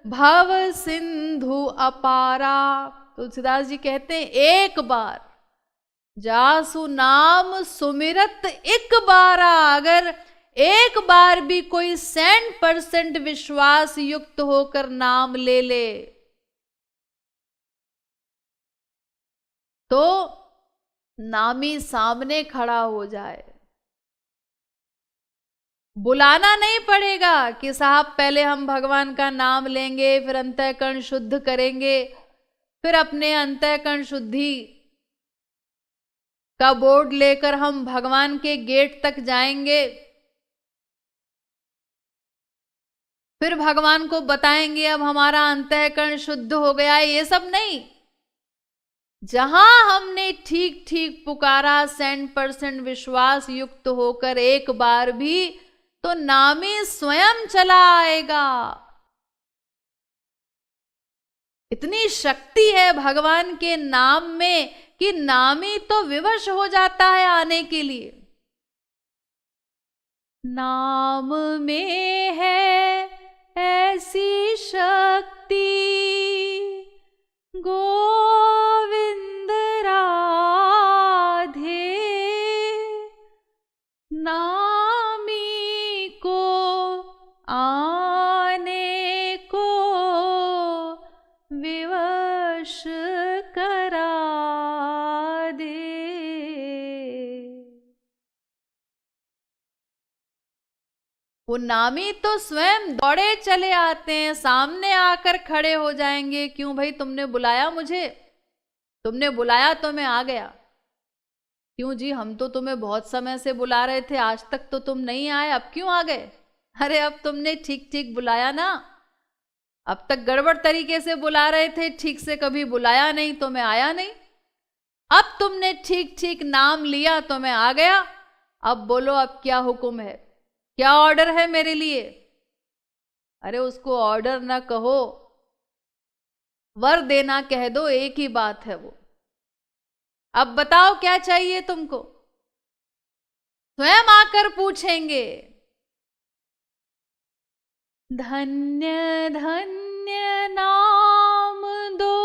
भव सिंधु अपारा। तुलसीदास जी कहते हैं एक बार, जासु नाम सुमिरत एक बारा, अगर एक बार भी कोई 100% विश्वास युक्त होकर नाम ले ले तो नामी सामने खड़ा हो जाए। बुलाना नहीं पड़ेगा कि साहब पहले हम भगवान का नाम लेंगे, फिर अंतःकरण शुद्ध करेंगे, फिर अपने अंतःकरण शुद्धि का बोर्ड लेकर हम भगवान के गेट तक जाएंगे, फिर भगवान को बताएंगे अब हमारा अंतःकरण शुद्ध हो गया। ये सब नहीं, जहां हमने ठीक ठीक पुकारा 100% विश्वास युक्त होकर एक बार भी, तो नामी स्वयं चला आएगा। इतनी शक्ति है भगवान के नाम में कि नामी तो विवश हो जाता है आने के लिए। नाम में है ऐसी शक्ति गोविंद राधे, नामी को आने को विवश करा दे। वो नामी तो स्वयं दौड़े चले आते हैं, सामने आकर खड़े हो जाएंगे। क्यों भाई, तुमने बुलाया मुझे, तुमने बुलाया तो मैं आ गया। क्यों जी, हम तो तुम्हें बहुत समय से बुला रहे थे, आज तक तो तुम नहीं आए, अब क्यों आ गए? अरे अब तुमने ठीक ठीक बुलाया ना, अब तक गड़बड़ तरीके से बुला रहे थे, ठीक से कभी बुलाया नहीं तो मैं आया नहीं। अब तुमने ठीक ठीक नाम लिया तो मैं आ गया। अब बोलो, अब क्या हुक्म है, क्या ऑर्डर है मेरे लिए? अरे उसको ऑर्डर ना कहो, वर देना कह दो, एक ही बात है वो। अब बताओ क्या चाहिए तुमको? स्वयं आकर पूछेंगे। धन्य धन्य नाम दो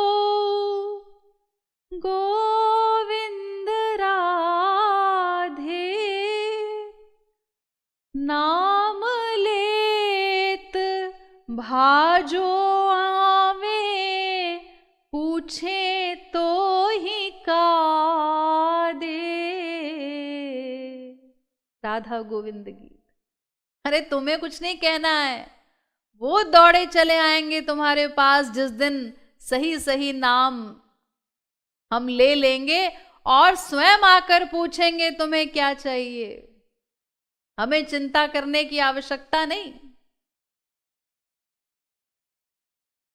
पूछे तो ही का दे। राधा गोविंद गीत। अरे तुम्हें कुछ नहीं कहना है, वो दौड़े चले आएंगे तुम्हारे पास जिस दिन सही सही नाम हम ले लेंगे और स्वयं आकर पूछेंगे तुम्हें क्या चाहिए। हमें चिंता करने की आवश्यकता नहीं।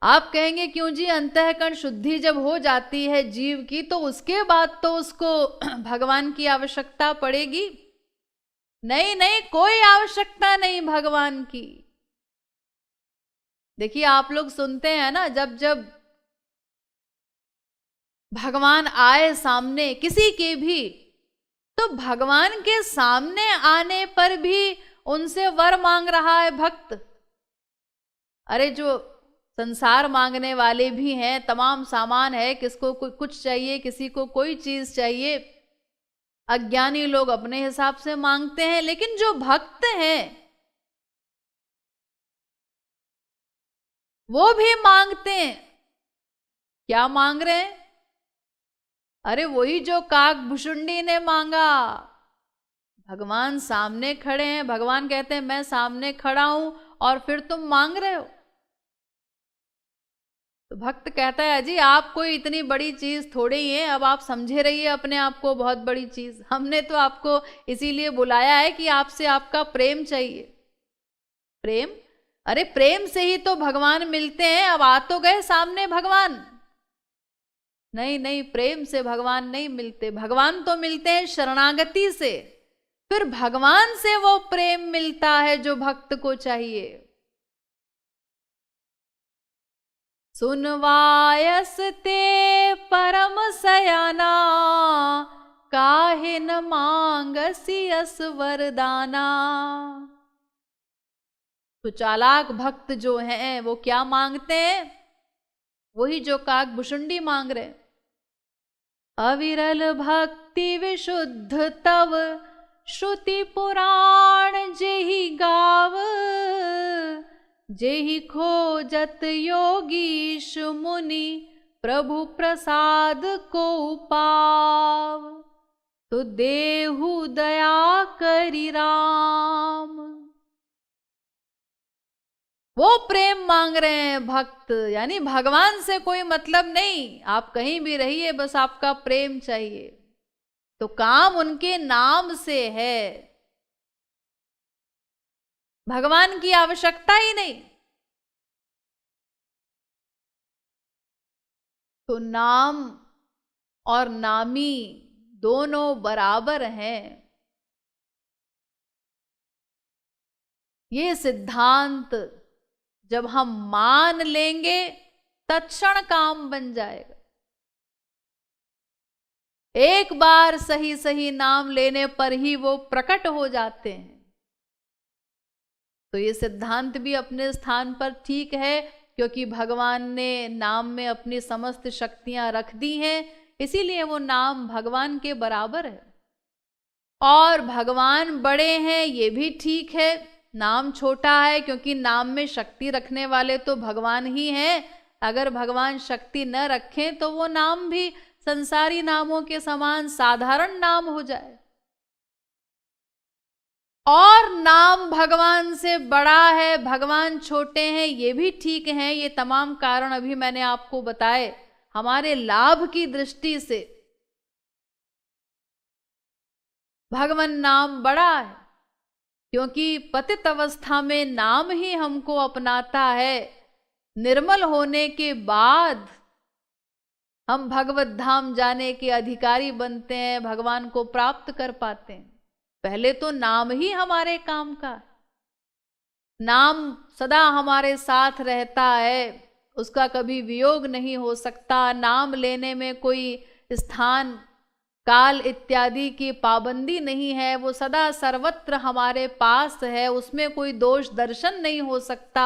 आप कहेंगे क्यों जी, अंतःकरण शुद्धि जब हो जाती है जीव की तो उसके बाद तो उसको भगवान की आवश्यकता पड़ेगी। नहीं नहीं, कोई आवश्यकता नहीं भगवान की। देखिए आप लोग सुनते हैं ना, जब जब भगवान आए सामने किसी के भी, तो भगवान के सामने आने पर भी उनसे वर मांग रहा है भक्त। अरे जो संसार मांगने वाले भी हैं, तमाम सामान है, किसको कुछ चाहिए, किसी को कोई चीज चाहिए, अज्ञानी लोग अपने हिसाब से मांगते हैं, लेकिन जो भक्त हैं वो भी मांगते हैं। क्या मांग रहे हैं? अरे वही जो काकभुशुंडी ने मांगा। भगवान सामने खड़े हैं, भगवान कहते हैं मैं सामने खड़ा हूं और फिर तुम मांग रहे हो। तो भक्त कहता है जी आप कोई इतनी बड़ी चीज थोड़ी ही है, अब आप समझे रहिए अपने आप को बहुत बड़ी चीज। हमने तो आपको इसीलिए बुलाया है कि आपसे आपका प्रेम चाहिए। प्रेम? अरे प्रेम से ही तो भगवान मिलते हैं। अब आ तो गए सामने भगवान। नहीं नहीं, प्रेम से भगवान नहीं मिलते। भगवान तो मिलते हैं शरणागति से, फिर भगवान से वो प्रेम मिलता है जो भक्त को चाहिए। सुनवायस ते परम सयाना, काहे न मांगसी अस वरदाना। तो चालाक भक्त जो हैं वो क्या मांगते हैं? वही जो काकभुशुंडी मांग रहे। अविरल भक्ति विशुद्ध तव, श्रुति पुराण जेहि गाव। जेहि खोजत योगीश मुनि, प्रभु प्रसाद को पाव। तो देहु दया करि राम। वो प्रेम मांग रहे हैं भक्त, यानी भगवान से कोई मतलब नहीं, आप कहीं भी रहिए, बस आपका प्रेम चाहिए। तो काम उनके नाम से है, भगवान की आवश्यकता ही नहीं। तो नाम और नामी दोनों बराबर हैं। ये सिद्धांत जब हम मान लेंगे तत्क्षण काम बन जाएगा। एक बार सही सही नाम लेने पर ही वो प्रकट हो जाते हैं। तो ये सिद्धांत भी अपने स्थान पर ठीक है, क्योंकि भगवान ने नाम में अपनी समस्त शक्तियां रख दी हैं, इसीलिए वो नाम भगवान के बराबर है। और भगवान बड़े हैं ये भी ठीक है, नाम छोटा है क्योंकि नाम में शक्ति रखने वाले तो भगवान ही हैं। अगर भगवान शक्ति न रखें तो वो नाम भी संसारी नामों के समान साधारण नाम हो जाए। और नाम भगवान से बड़ा है, भगवान छोटे हैं, ये भी ठीक है। ये तमाम कारण अभी मैंने आपको बताए हमारे लाभ की दृष्टि से। भगवान नाम बड़ा है क्योंकि पतित अवस्था में नाम ही हमको अपनाता है। निर्मल होने के बाद हम भगवत धाम जाने के अधिकारी बनते हैं, भगवान को प्राप्त कर पाते हैं। पहले तो नाम ही हमारे काम का। नाम सदा हमारे साथ रहता है, उसका कभी वियोग नहीं हो सकता। नाम लेने में कोई स्थान काल इत्यादि की पाबंदी नहीं है, वो सदा सर्वत्र हमारे पास है, उसमें कोई दोष दर्शन नहीं हो सकता।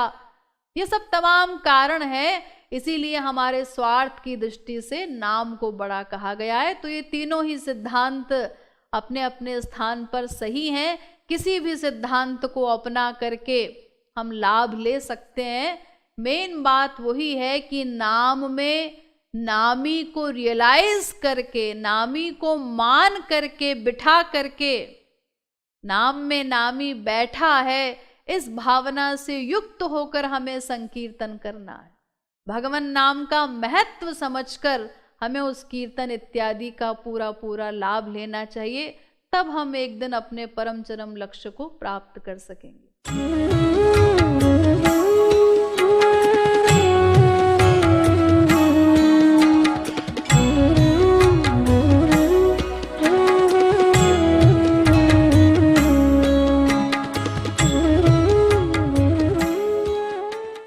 ये सब तमाम कारण है, इसीलिए हमारे स्वार्थ की दृष्टि से नाम को बड़ा कहा गया है। तो ये तीनों ही सिद्धांत अपने अपने स्थान पर सही हैं। किसी भी सिद्धांत को अपना करके हम लाभ ले सकते हैं। मेन बात वही है कि नाम में नामी को रियलाइज करके, नामी को मान करके, बिठा करके, नाम में नामी बैठा है, इस भावना से युक्त होकर हमें संकीर्तन करना है। भगवान नाम का महत्व समझकर हमें उस कीर्तन इत्यादि का पूरा पूरा लाभ लेना चाहिए, तब हम एक दिन अपने परम चरम लक्ष्य को प्राप्त कर सकेंगे।